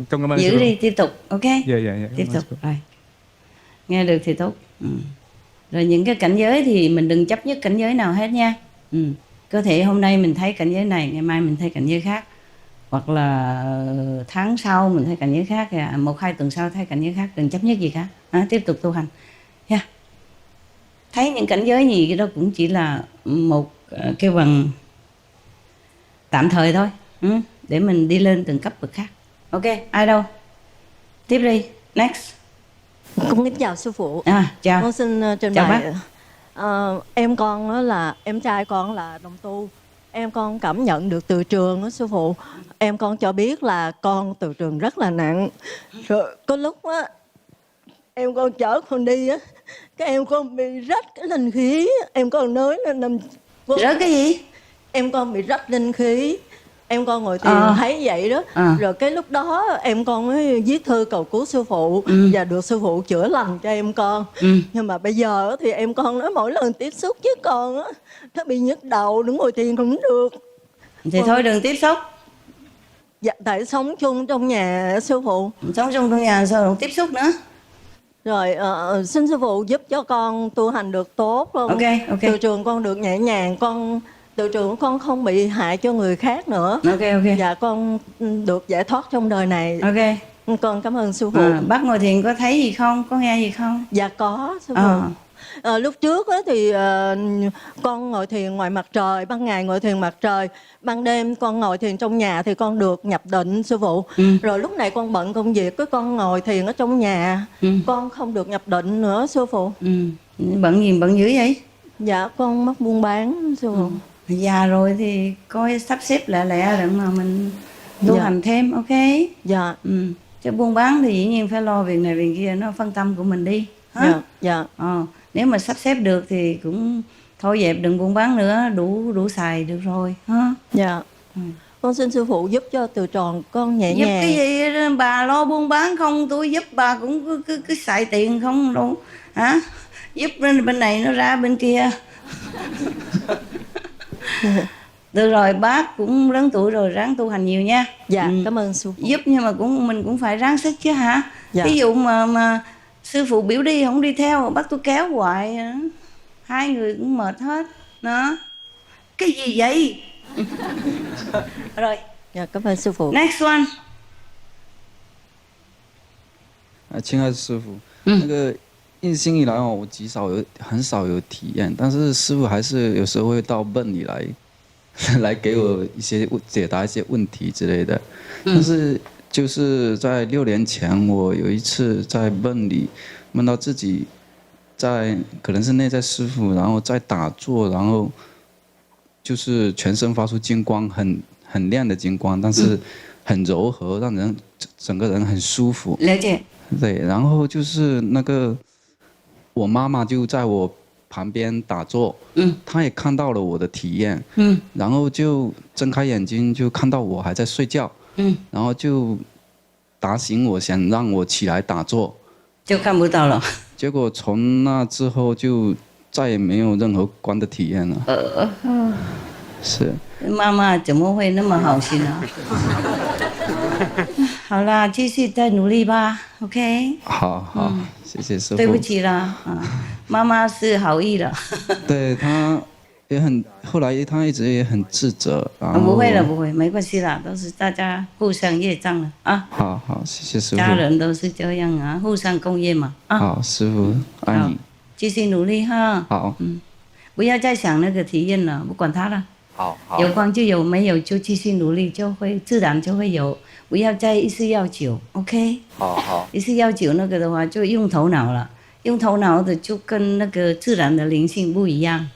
Con cảm ơn. Giữ đi, tiếp tục, ok. Dạ. Tiếp tục, rồi. Nghe được thì tốt. Rồi những cái cảnh giới thì mình đừng chấp nhất cảnh giới nào hết nha. Có thể hôm nay mình thấy cảnh giới này, ngày mai mình thấy cảnh giới khác, hoặc là tháng sau mình thấy cảnh giới khác, 1-2 tuần sau thấy cảnh giới khác. Đừng chấp nhất gì cả, tiếp tục tu hành nha. Thấy những cảnh giới gì cái đó cũng chỉ là một cái bằng tạm thời thôi, để mình đi lên từng cấp bậc khác. Ok, ai đâu? Tiếp đi, next. Con kính chào sư phụ. Chào. Con xin trình Chào bày. Em con đó là em trai con là đồng tu. Em con cảm nhận được từ trường đó sư phụ. Em con cho biết là con từ trường rất là nặng. Rồi có lúc á em con chở con đi á, cái em con bị rách cái linh khí. Em con nói là nằm rớt cái gì? Em con bị rách linh khí. Em con ngồi thiền thấy vậy đó. Rồi cái lúc đó em con mới viết thư cầu cứu sư phụ và được sư phụ chữa lành cho em con. Nhưng mà bây giờ thì em con nói mỗi lần tiếp xúc với con á, nó bị nhức đầu, đứng ngồi thiền không được. Thì thôi đừng tiếp xúc. Dạ, tại sống chung trong nhà sư phụ. Sống chung trong nhà sao không tiếp xúc nữa? Rồi xin sư phụ giúp cho con tu hành được tốt không? Ok. Từ trường con được nhẹ nhàng, từ trường con không bị hại cho người khác nữa. Ok. Dạ, con được giải thoát trong đời này. Ok. Con cảm ơn sư phụ. Bác ngồi thiền có thấy gì không? Có nghe gì không? Dạ có sư phụ. Lúc trước á thì con ngồi thiền ngoài mặt trời, ban ngày ngồi thiền mặt trời, ban đêm con ngồi thiền trong nhà thì con được nhập định sư phụ. Rồi lúc này con bận công việc, cái con ngồi thiền ở trong nhà, con không được nhập định nữa sư phụ. Bận gì bận dữ vậy? Dạ con mắc buôn bán sư phụ. Già rồi thì coi sắp xếp lẹ đừng mà mình tu hành thêm, ok? Dạ. Chứ buôn bán thì dĩ nhiên phải lo việc này việc kia, nó phân tâm của mình đi. Dạ. Nếu mà sắp xếp được thì cũng thôi dẹp, đừng buôn bán nữa, đủ xài được rồi. Dạ. Con xin sư phụ giúp cho từ tròn con nhẹ giúp nhàng. Cái gì bà lo buôn bán không, tôi giúp bà cũng cứ xài tiền không đâu hả? Giúp bên này nó ra bên kia. Được rồi, bác cũng lớn tuổi rồi, ráng tu hành nhiều nha. Dạ, cảm ơn sư phụ. Giúp nhưng mà mình cũng phải ráng sức chứ hả? Dạ. Ví dụ mà sư phụ biểu đi không đi theo, bác tôi kéo hoài, hai người cũng mệt hết. Đó. Cái gì vậy? Rồi. Dạ, cảm ơn sư phụ. Next one. 亲爱的师傅，那个印心以来哦，我很少有体验，但是师傅还是有时候会到梦里来给我一些解答一些问题之类的。但是就是在6年前，我有一次在梦里梦到自己在可能是内在师父，然后在打坐，然后就是全身发出金光，很亮的金光，但是很柔和，让人整个人很舒服。了解。对，然后就是那个我妈妈就在我旁边打坐，她也看到了我的体验，然后就睁开眼睛就看到我还在睡觉，然后就打醒我，想让我起来打坐，就看不到了。结果从那之后就再也没有任何光的体验了。是。妈妈怎么会那么好心啊？好啦，继续再努力吧 ，OK。好，谢谢师傅。对不起啦，妈妈是好意的。对他也很，后来他一直也很自责。不会了，不会，没关系啦，都是大家互相业障了啊。好，谢谢师傅。家人都是这样啊，互相共业嘛。好，师傅爱你。继续努力哈。好。不要再想那个体验了，不管它了。好。有光就有，没有就继续努力，就会自然就会有。不要再一时要久 ，OK？ 好。一时要久那个的话，就用头脑了。用头脑的就跟那个自然的灵性不一样。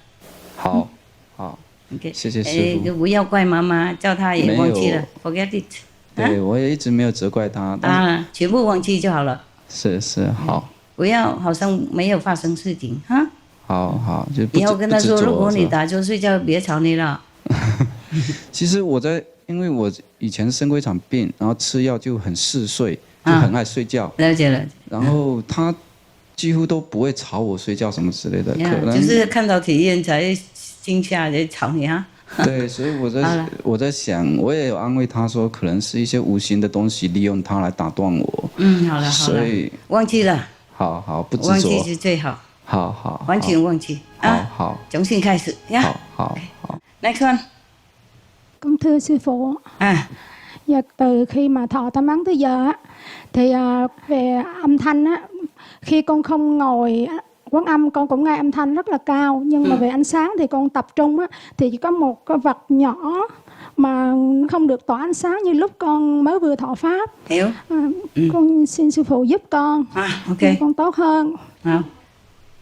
好，OK。谢谢师傅。不要怪妈妈，叫她也忘记了 ，forget it。对，我也一直没有责怪她。全部忘记就好了。是，好。不要好像没有发生事情哈。好，就以后跟他说，如果你打坐睡觉，别吵你了。其实因为我以前生过一场病，然后吃药就很嗜睡，就很爱睡觉。了解。然后他几乎都不会吵我睡觉什么之类的，可能就是看到体验才惊吓才吵你啊。对，所以我在想，我也有安慰他说，可能是一些无形的东西利用他来打断我。好了。所以忘记了。好好不执忘记着。是最好。好好。完全忘记啊。好。重新开始呀。好好。 Next one. Con thưa sư phụ. Dạ, từ khi mà thọ tam ấn tới giờ á, thì về âm thanh á, khi con không ngồi quán âm con cũng nghe âm thanh rất là cao, nhưng mà về ánh sáng thì con tập trung á, thì chỉ có một cái vật nhỏ mà không được tỏa ánh sáng như lúc con mới vừa thọ pháp. Hiểu. Con xin sư phụ giúp con, ok. con tốt hơn.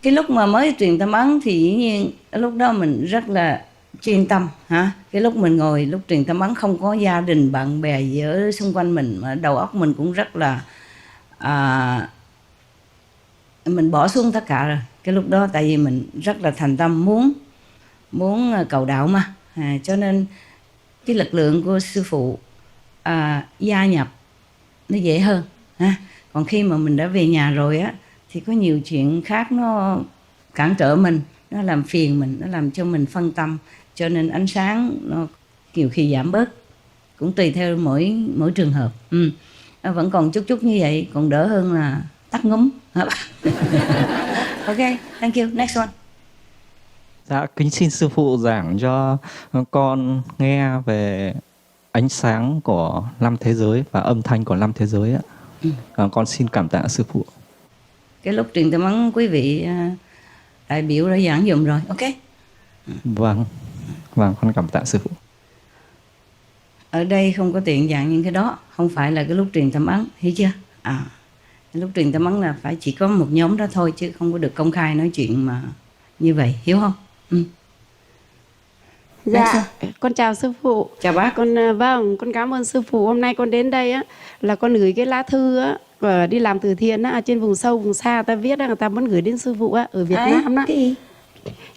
Cái lúc mà mới truyền tâm ấn thì dĩ nhiên lúc đó mình rất là chuyên tâm hả. Cái lúc mình ngồi lúc truyền tâm ấn không có gia đình bạn bè gì ở xung quanh mình, mà đầu óc mình cũng rất là mình bỏ xuống tất cả rồi. Cái lúc đó tại vì mình rất là thành tâm muốn cầu đạo mà, cho nên cái lực lượng của sư phụ gia nhập nó dễ hơn ha. Còn khi mà mình đã về nhà rồi á thì có nhiều chuyện khác nó cản trở mình, nó làm phiền mình, nó làm cho mình phân tâm, cho nên ánh sáng nó nhiều khi giảm bớt, cũng tùy theo mỗi trường hợp. Vẫn còn chút như vậy còn đỡ hơn là tắt ngúm. Ok, thank you. Next one. Dạ, kính xin sư phụ giảng cho con nghe về ánh sáng của 5 thế giới và âm thanh của 5 thế giới ạ. Con xin cảm tạ sư phụ. Cái lúc truyền tâm ấn quý vị đại biểu đã giảng dùm rồi, ok? Vâng, con cảm tạ sư phụ. Ở đây không có tiện giảng những cái đó, không phải là cái lúc truyền tâm ấn, hiểu chưa? Lúc truyền tâm ấn là phải chỉ có một nhóm đó thôi, chứ không có được công khai nói chuyện mà như vậy, hiểu không? Dạ, con chào sư phụ. Chào bác. Con cảm ơn sư phụ. Hôm nay con đến đây á là con gửi cái lá thư á và đi làm từ thiện á, trên vùng sâu vùng xa ta viết là người ta muốn gửi đến sư phụ á ở Việt Nam á.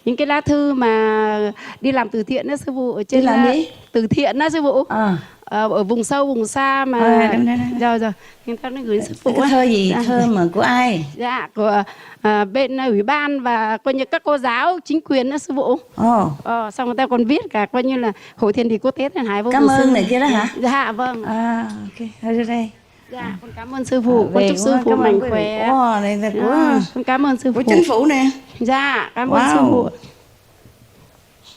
Những cái lá thư mà đi làm từ thiện đó sư phụ, ở trên làm gì? Từ thiện đó sư phụ. Ở vùng sâu vùng xa mà rồi người ta nó gửi sư phụ. Cái thơ gì? Thơ mà của ai? Dạ, của bên ủy ban và coi như các cô giáo chính quyền đó sư phụ. Xong người ta còn viết cả coi như là hội thiền thì cô Tết Hải vô. Cảm ơn này kia đó hả? Dạ vâng. Ok, ở đây. Dạ, con cảm ơn sư phụ. Con chúc sư phụ mạnh khỏe. Này là của con cảm ơn sư phụ. Của chính phủ nè. Dạ, cảm ơn sư phụ.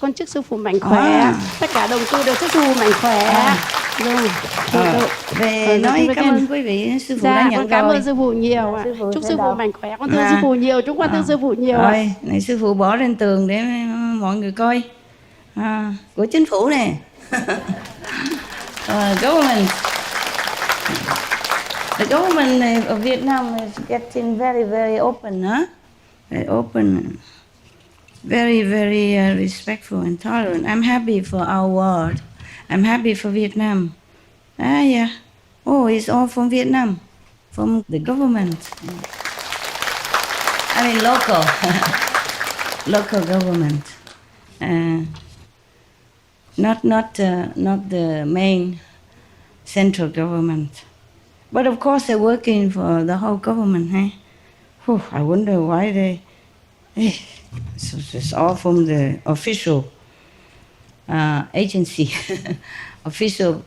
Con chúc sư phụ mạnh khỏe. Tất cả đồng tu đều chúc sư phụ mạnh khỏe. Về nói cảm ơn quý vị, sư phụ đã nhận con cảm ơn sư phụ nhiều ạ. Chúc sư phụ mạnh khỏe. Con thương sư phụ nhiều, chúc con thương sư phụ nhiều. Rồi, này sư phụ bỏ lên tường để mọi người coi. Của chính phủ nè. Government. The government of Vietnam is getting very, very open, huh? Very open, very, very respectful and tolerant. I'm happy for our world. I'm happy for Vietnam. Yeah. Oh, it's all from Vietnam, from the government. I mean, local government. Not the main central government. But of course they're working for the whole government, huh? I wonder why they... It's all from the official agency, official,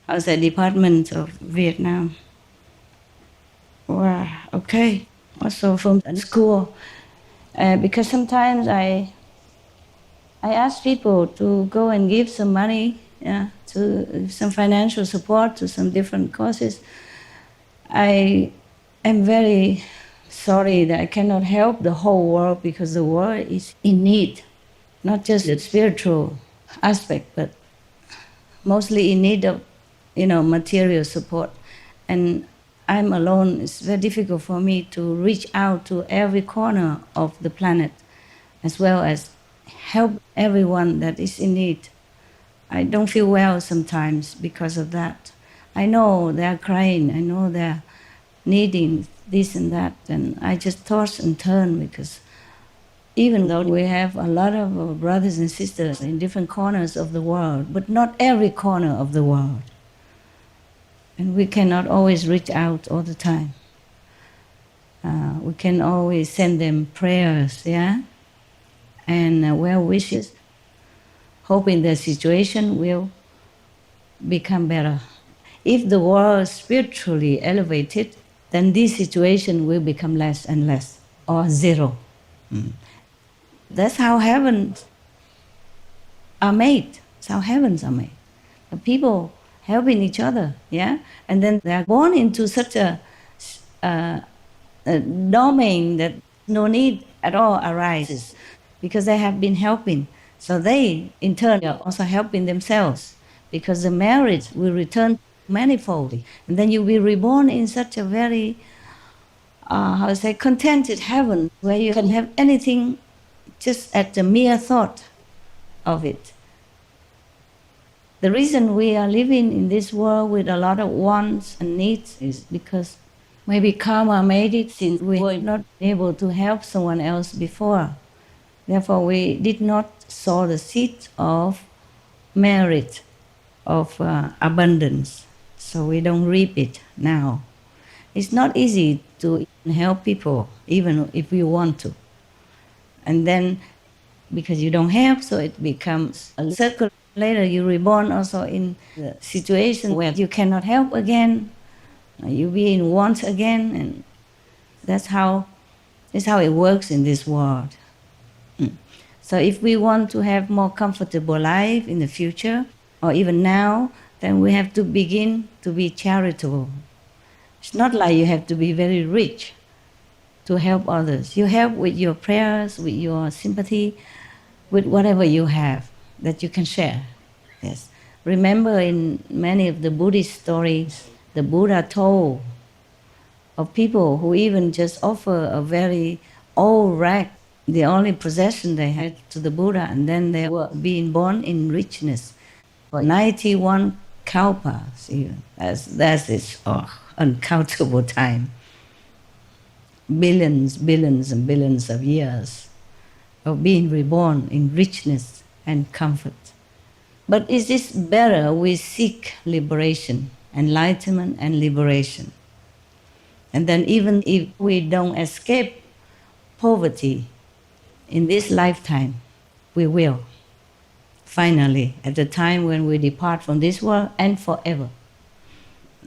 department of Vietnam. Wow, okay. Also from the school. Because sometimes I ask people to go and give some money, to some financial support to some different causes. I am very sorry that I cannot help the whole world because the world is in need, not just the spiritual aspect, but mostly in need of, material support. And I'm alone. It's very difficult for me to reach out to every corner of the planet, as well as help everyone that is in need. I don't feel well sometimes because of that. I know they're crying, I know they're needing this and that, and I just toss and turn because even though we have a lot of brothers and sisters in different corners of the world, but not every corner of the world. And we cannot always reach out all the time. We can always send them prayers, and well wishes, hoping the situation will become better. If the world is spiritually elevated, then this situation will become less and less, or zero. That's how heavens are made. That's how heavens are made. The people helping each other, yeah? And then they are born into such a domain that no need at all arises because they have been helping. So they, in turn, are also helping themselves because the marriage will return manifold. And then you will be reborn in such a very, contented heaven where you can have anything just at the mere thought of it. The reason we are living in this world with a lot of wants and needs is because maybe karma made it since we were not able to help someone else before. Therefore, we did not sow the seed of merit, of abundance. So we don't reap it now. It's not easy to help people, even if you want to. And then, because you don't help, so it becomes a circle. Later, you reborn also in the situation where you cannot help again. You be in want again, and that's how it works in this world. So if we want to have more comfortable life in the future, or even now, then we have to begin to be charitable. It's not like you have to be very rich to help others. You help with your prayers, with your sympathy, with whatever you have that you can share. Yes. Remember in many of the Buddhist stories, the Buddha told of people who even just offer a very old rag, the only possession they had, to the Buddha, and then they were being born in richness for 91 kalpas even. That's its uncountable time. Billions and billions of years of being reborn in richness and comfort. But is this better? We seek liberation, enlightenment and liberation. And then even if we don't escape poverty in this lifetime, we will. Finally, at the time when we depart from this world and forever.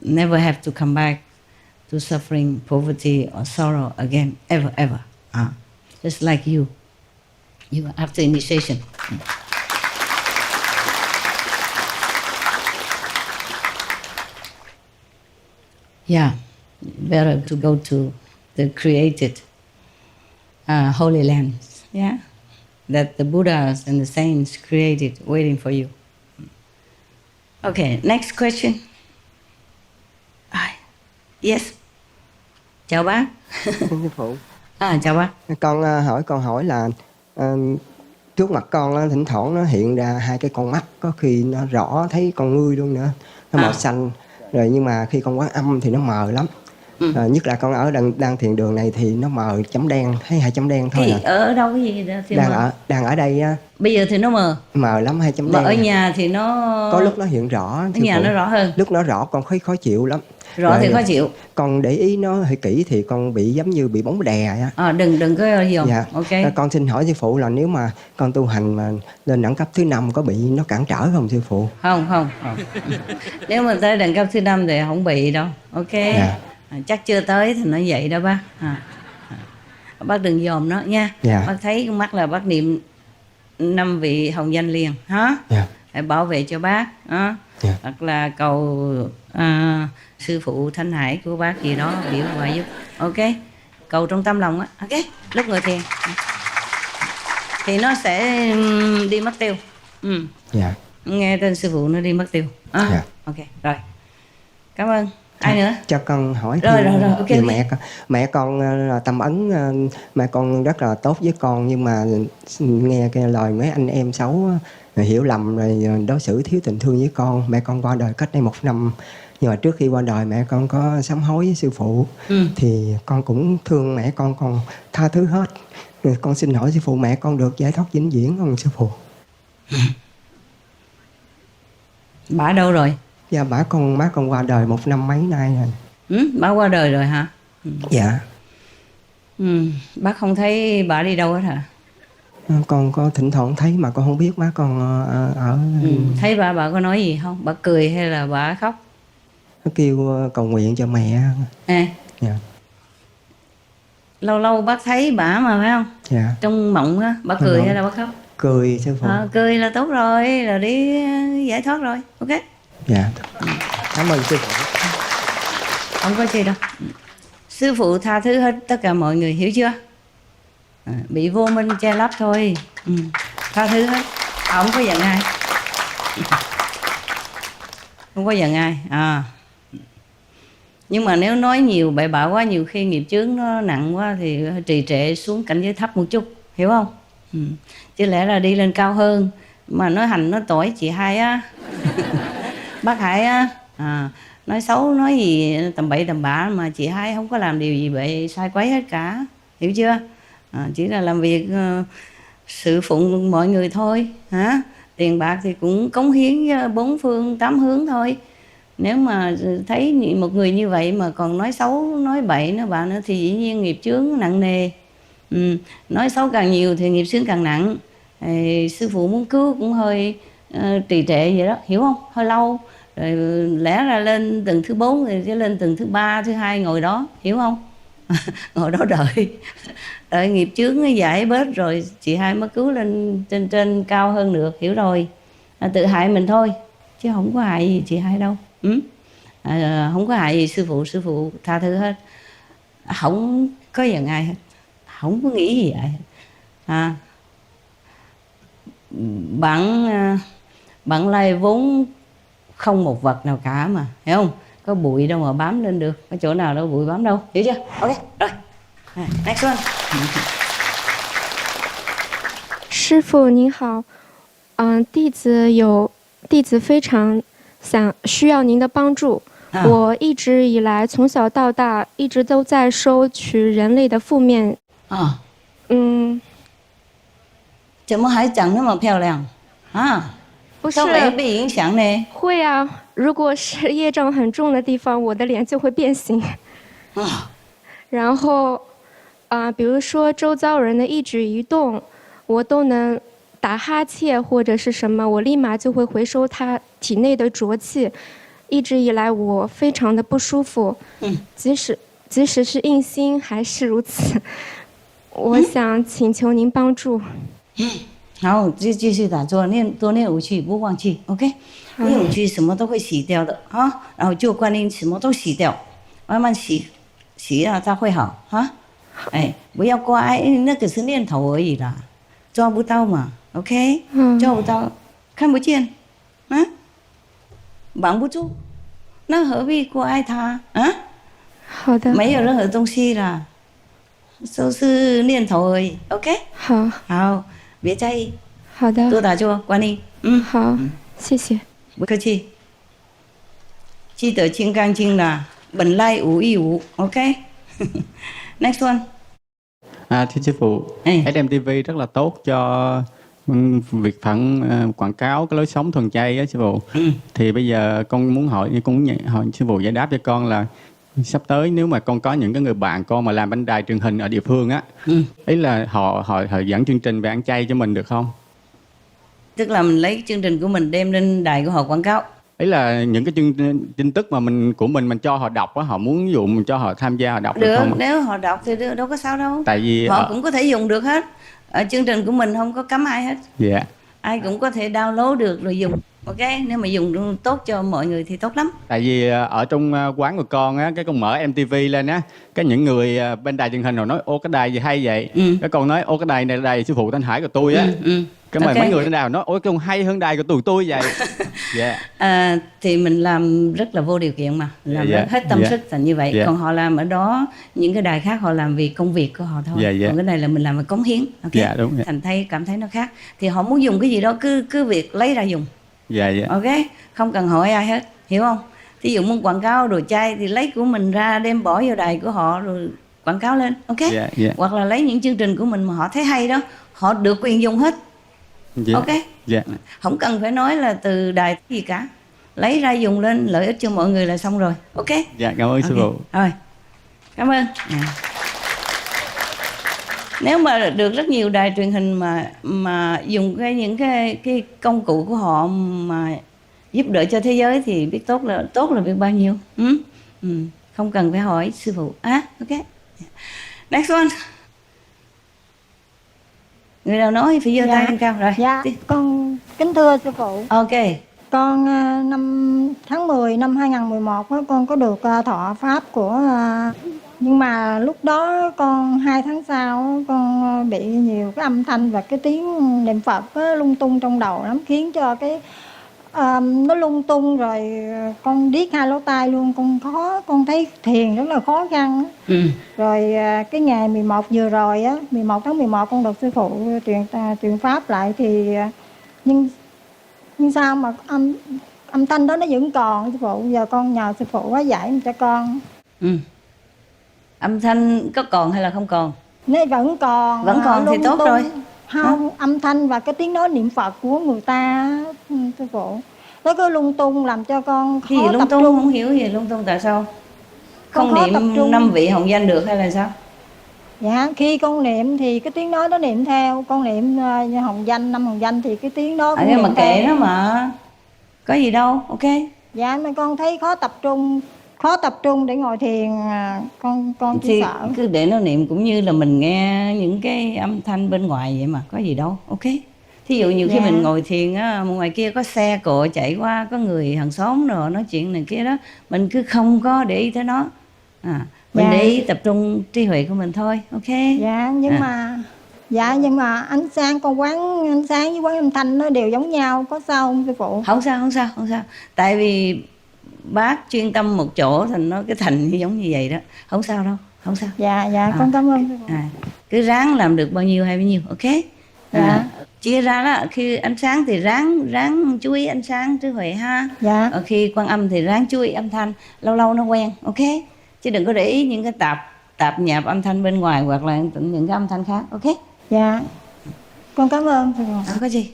Never have to come back to suffering, poverty or sorrow again, ever. Just like you after initiation. Yeah, better to go to the created holy lands, yeah, that the Buddhas and the saints created, waiting for you. Okay, next question. Yes. Chào bác. Sư phụ. Chào bác. Con hỏi câu hỏi là trước mặt con thỉnh thoảng nó hiện ra hai cái con mắt, có khi nó rõ thấy con ngươi luôn nữa, nó màu xanh rồi, nhưng mà khi con quán âm thì nó mờ lắm. Nhất là con ở đang thiền đường này thì nó mờ chấm đen, thấy hai chấm đen thôi. Ở đâu cái gì đó thì đang ở đây á. Bây giờ thì nó mờ lắm, hai chấm đen. Mà ở nhà thì nó có lúc nó hiện rõ. Ở nhà nó rõ hơn. Lúc nó rõ con thấy khó chịu lắm. Rõ rồi, thì khó chịu. Con để ý nó hơi kỹ thì con bị giống như bị bóng đè á. Đừng có dòm. Dạ. Ok. Con xin hỏi sư phụ là nếu mà con tu hành mà lên đẳng cấp thứ 5 có bị nó cản trở không sư phụ? Không. Nếu mà tới đẳng cấp thứ 5 thì không bị đâu. Ok. Dạ. Chắc chưa tới thì nó vậy đó bác. Bác đừng dòm nó nha. Dạ. Bác thấy con mắt là bác niệm 5 vị hồng danh liền hả? Dạ. Hãy bảo vệ cho bác. Dạ. Hoặc là cầu sư phụ Thanh Hải của bác gì đó biểu hòa giúp. Ok. Cầu trong tâm lòng á. Ok. Lúc ngồi thiền thì nó sẽ đi mất tiêu. Dạ. Nghe tên sư phụ nó đi mất tiêu. Dạ. Ok. Rồi. Cảm ơn. Ai nữa? Cho con hỏi rồi, okay, mẹ con là tâm ấn, mẹ con rất là tốt với con, nhưng mà nghe cái lời mấy anh em xấu hiểu lầm rồi đối xử thiếu tình thương với con. Mẹ con qua đời cách đây 1 năm, nhưng mà trước khi qua đời mẹ con có sám hối với sư phụ. Thì con cũng thương mẹ con tha thứ hết. Rồi con xin hỏi sư phụ, mẹ con được giải thoát vĩnh viễn không sư phụ? Bà đâu rồi? Dạ má con qua đời 1 năm mấy nay rồi. Bà qua đời rồi hả? Dạ. Bác không thấy bà đi đâu hết hả? Con có thỉnh thoảng thấy mà con không biết má con ở. Thấy bà có nói gì không? Bà cười hay là bà khóc? Nó kêu cầu nguyện cho mẹ. Dạ. Lâu lâu bác thấy bả mà phải không? Dạ. Trong mộng á, bả cười hay là bả khóc? Cười sư phụ. Cười là tốt rồi, là đi giải thoát rồi. Ok. Dạ. Cảm ơn sư phụ. Không có gì đâu. Sư phụ tha thứ hết tất cả mọi người, hiểu chưa? Bị vô minh che lấp thôi. Tha thứ hết. Không có giận ai. Không có giận ai. Nhưng mà nếu nói nhiều bậy bạ quá, nhiều khi nghiệp chướng nó nặng quá thì trì trệ xuống cảnh giới thấp một chút, hiểu không? Chứ lẽ là đi lên cao hơn mà nói hành nói tỏi chị hai á bác Hải á, nói xấu nói gì tầm bậy tầm bạ mà chị hai không có làm điều gì bậy sai quấy hết cả, hiểu chưa? Chỉ là làm việc sự phụng mọi người thôi, tiền bạc thì cũng cống hiến bốn phương tám hướng thôi. Nếu mà thấy một người như vậy mà còn nói xấu nói bậy nói bạ nữa thì dĩ nhiên nghiệp chướng nặng nề. Nói xấu càng nhiều thì nghiệp chướng càng nặng. Sư phụ muốn cứu cũng hơi trì trệ vậy đó, hiểu không? Hơi lâu rồi, lẽ ra lên tầng thứ 4 thì sẽ lên tầng thứ 3, thứ 2 ngồi đó, hiểu không? Ngồi đó đợi nghiệp chướng nó giải bớt rồi chị hai mới cứu lên trên cao hơn được, hiểu rồi? Tự hại mình thôi chứ không có hại gì chị hai đâu. Không có hại gì sư phụ tha thứ hết, không có giận ai hết, không có nghĩ gì vậy hết. Bạn lai vốn không một vật nào cả mà, hiểu không? Có bụi đâu mà bám lên được, có chỗ nào đâu bụi bám đâu, hiểu chưa? Ok, rồi. Next one. 师父您好，弟子非常需要您的帮助。我一直以来从小到大一直都在收取人类的负面。怎么还长那么漂亮？不是稍微被影响呢？会啊，如果是业障很重的地方，我的脸就会变形。然后比如说周遭人的一举一动，我都能打哈欠或者是什么，我立马就会回收他体内的浊气。一直以来我非常的不舒服，即使是硬心还是如此。我想请求您帮助。好，继续打坐，多念武器，不忘记 ，OK？ 念武器什么都会洗掉的啊，然后就观念什么都洗掉，慢慢洗啊，它会好啊。不要挂碍，那个是念头而已啦，抓不到嘛 ，OK？ 抓不到，看不见，绑不住，那何必挂碍它啊？好的，没有任何东西啦，都是念头而已 ，OK？ 好，别在意。好的，多打坐，观念。好，谢谢。不客气。记得清干净啦，本来无一无 ，OK？ Next one. Thưa sư phụ, SMTV rất là tốt cho việc quảng cáo cái lối sống thuần chay á sư phụ. Thì bây giờ con muốn hỏi sư phụ giải đáp cho con là sắp tới nếu mà con có những cái người bạn con mà làm bánh đài truyền hình ở địa phương á, ý là họ dẫn chương trình về ăn chay cho mình được không? Tức là mình lấy chương trình của mình đem lên đài của họ quảng cáo. Ý là những cái tin tức mà mình cho họ đọc á, họ muốn ví dụ mình cho họ tham gia họ đọc được không? Nếu họ đọc thì đâu có sao đâu. Tại vì họ cũng có thể dùng được hết. Ở chương trình của mình không có cấm ai hết. Dạ. Ai cũng có thể download được rồi dùng. Ok, nếu mà dùng tốt cho mọi người thì tốt lắm. Tại vì ở trong quán của con á, cái con mở MTV lên á, cái những người bên đài truyền hình họ nói ô cái đài gì hay vậy, cái con nói ô cái đài này là đài sư phụ Thanh Hải của tôi á, cái mà mấy người trên đài nói ôi cái con hay hơn đài của tụi tôi vậy. Thì mình làm rất là vô điều kiện mà, làm rất hết tâm sức thành như vậy. Còn họ làm ở đó những cái đài khác họ làm vì công việc của họ thôi. Còn cái này là mình làm vì cống hiến. Ok, đúng. Thành cảm thấy nó khác. Thì họ muốn dùng cái gì đó cứ việc lấy ra dùng. Ok, không cần hỏi ai hết, hiểu không? Thí dụ muốn quảng cáo đồ chay thì lấy của mình ra đem bỏ vào đài của họ rồi quảng cáo lên, ok? Hoặc là lấy những chương trình của mình mà họ thấy hay đó, họ được quyền dùng hết, ok? Không cần phải nói là từ đài gì cả, lấy ra dùng lên lợi ích cho mọi người là xong rồi, ok? Dạ, cảm ơn sư phụ. Rồi, cảm ơn. Nếu mà được rất nhiều đài truyền hình mà dùng những cái công cụ của họ mà giúp đỡ cho thế giới thì biết tốt là biết bao nhiêu. không cần phải hỏi sư phụ. Ok. Next one. Người nào nói phải giơ tay lên cao rồi. Dạ, con kính thưa sư phụ. Ok. Con năm tháng 10 năm 2011 á, con có được thọ pháp của nhưng mà lúc đó con 2 tháng sau con bị nhiều cái âm thanh và cái tiếng niệm Phật lung tung trong đầu lắm, khiến cho cái nó lung tung rồi con điếc hai lỗ tai luôn, con thấy thiền rất là khó khăn. Rồi cái ngày 11 vừa rồi á, 11 tháng 11 con được sư phụ truyền pháp lại thì nhưng sao mà âm thanh đó nó vẫn còn sư phụ, giờ con nhờ sư phụ giải cho con. Âm thanh có còn hay là không còn? Nó vẫn còn. Vẫn còn thì tốt rồi. Không, âm thanh và cái tiếng nói niệm Phật của người ta sư phụ, nó cứ lung tung làm cho con khó Cái gì lung tập tung? trung. Không hiểu gì lung tung tại sao? Con Không khó tập niệm trung. 5 vị hồng danh được hay là sao? Dạ, khi con niệm thì cái tiếng nói nó niệm theo, con niệm hồng danh, 5 hồng danh thì cái tiếng đó cũng Nhưng mà niệm kệ theo. nó mà, có gì đâu, ok. Dạ, mà con thấy khó tập trung để ngồi thiền, con chỉ Thì sợ. cứ để nó niệm cũng như là mình nghe những cái âm thanh bên ngoài vậy mà, có gì đâu, ok. Thí dụ nhiều khi Dạ. mình ngồi thiền á, ngoài kia có xe cộ chạy qua, có người hàng xóm rồi nói chuyện này kia đó, mình cứ không có để ý tới nó. Mình Dạ. để ý tập trung trí huệ của mình thôi, ok. Dạ, nhưng mà ánh sáng, con quán ánh sáng với quán âm thanh nó đều giống nhau, có sao không sư phụ? Không sao. Tại vì bác chuyên tâm một chỗ thành nó cái thành giống như vậy đó, không sao đâu, không sao. Dạ, con cảm ơn sư phụ. Cứ ráng làm được bao nhiêu hay bao nhiêu, ok. Dạ. Chia ra đó, khi ánh sáng thì ráng chú ý ánh sáng trí huệ ha. Dạ. Khi quan âm thì ráng chú ý âm thanh, lâu lâu nó quen, ok. Chứ đừng có để ý những cái tạp nhạp âm thanh bên ngoài hoặc là những cái âm thanh khác, ok. Dạ, con cảm ơn sư phụ. Không có gì.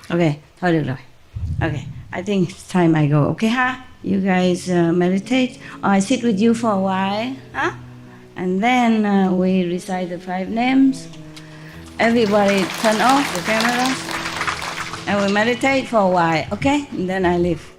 Ok, thôi được rồi. Ok, I think it's time I go, okay ha? You guys meditate, or I sit with you for a while, huh? And then we recite the 5 names. Everybody turn off the camera and we meditate for a while, okay? And then I leave.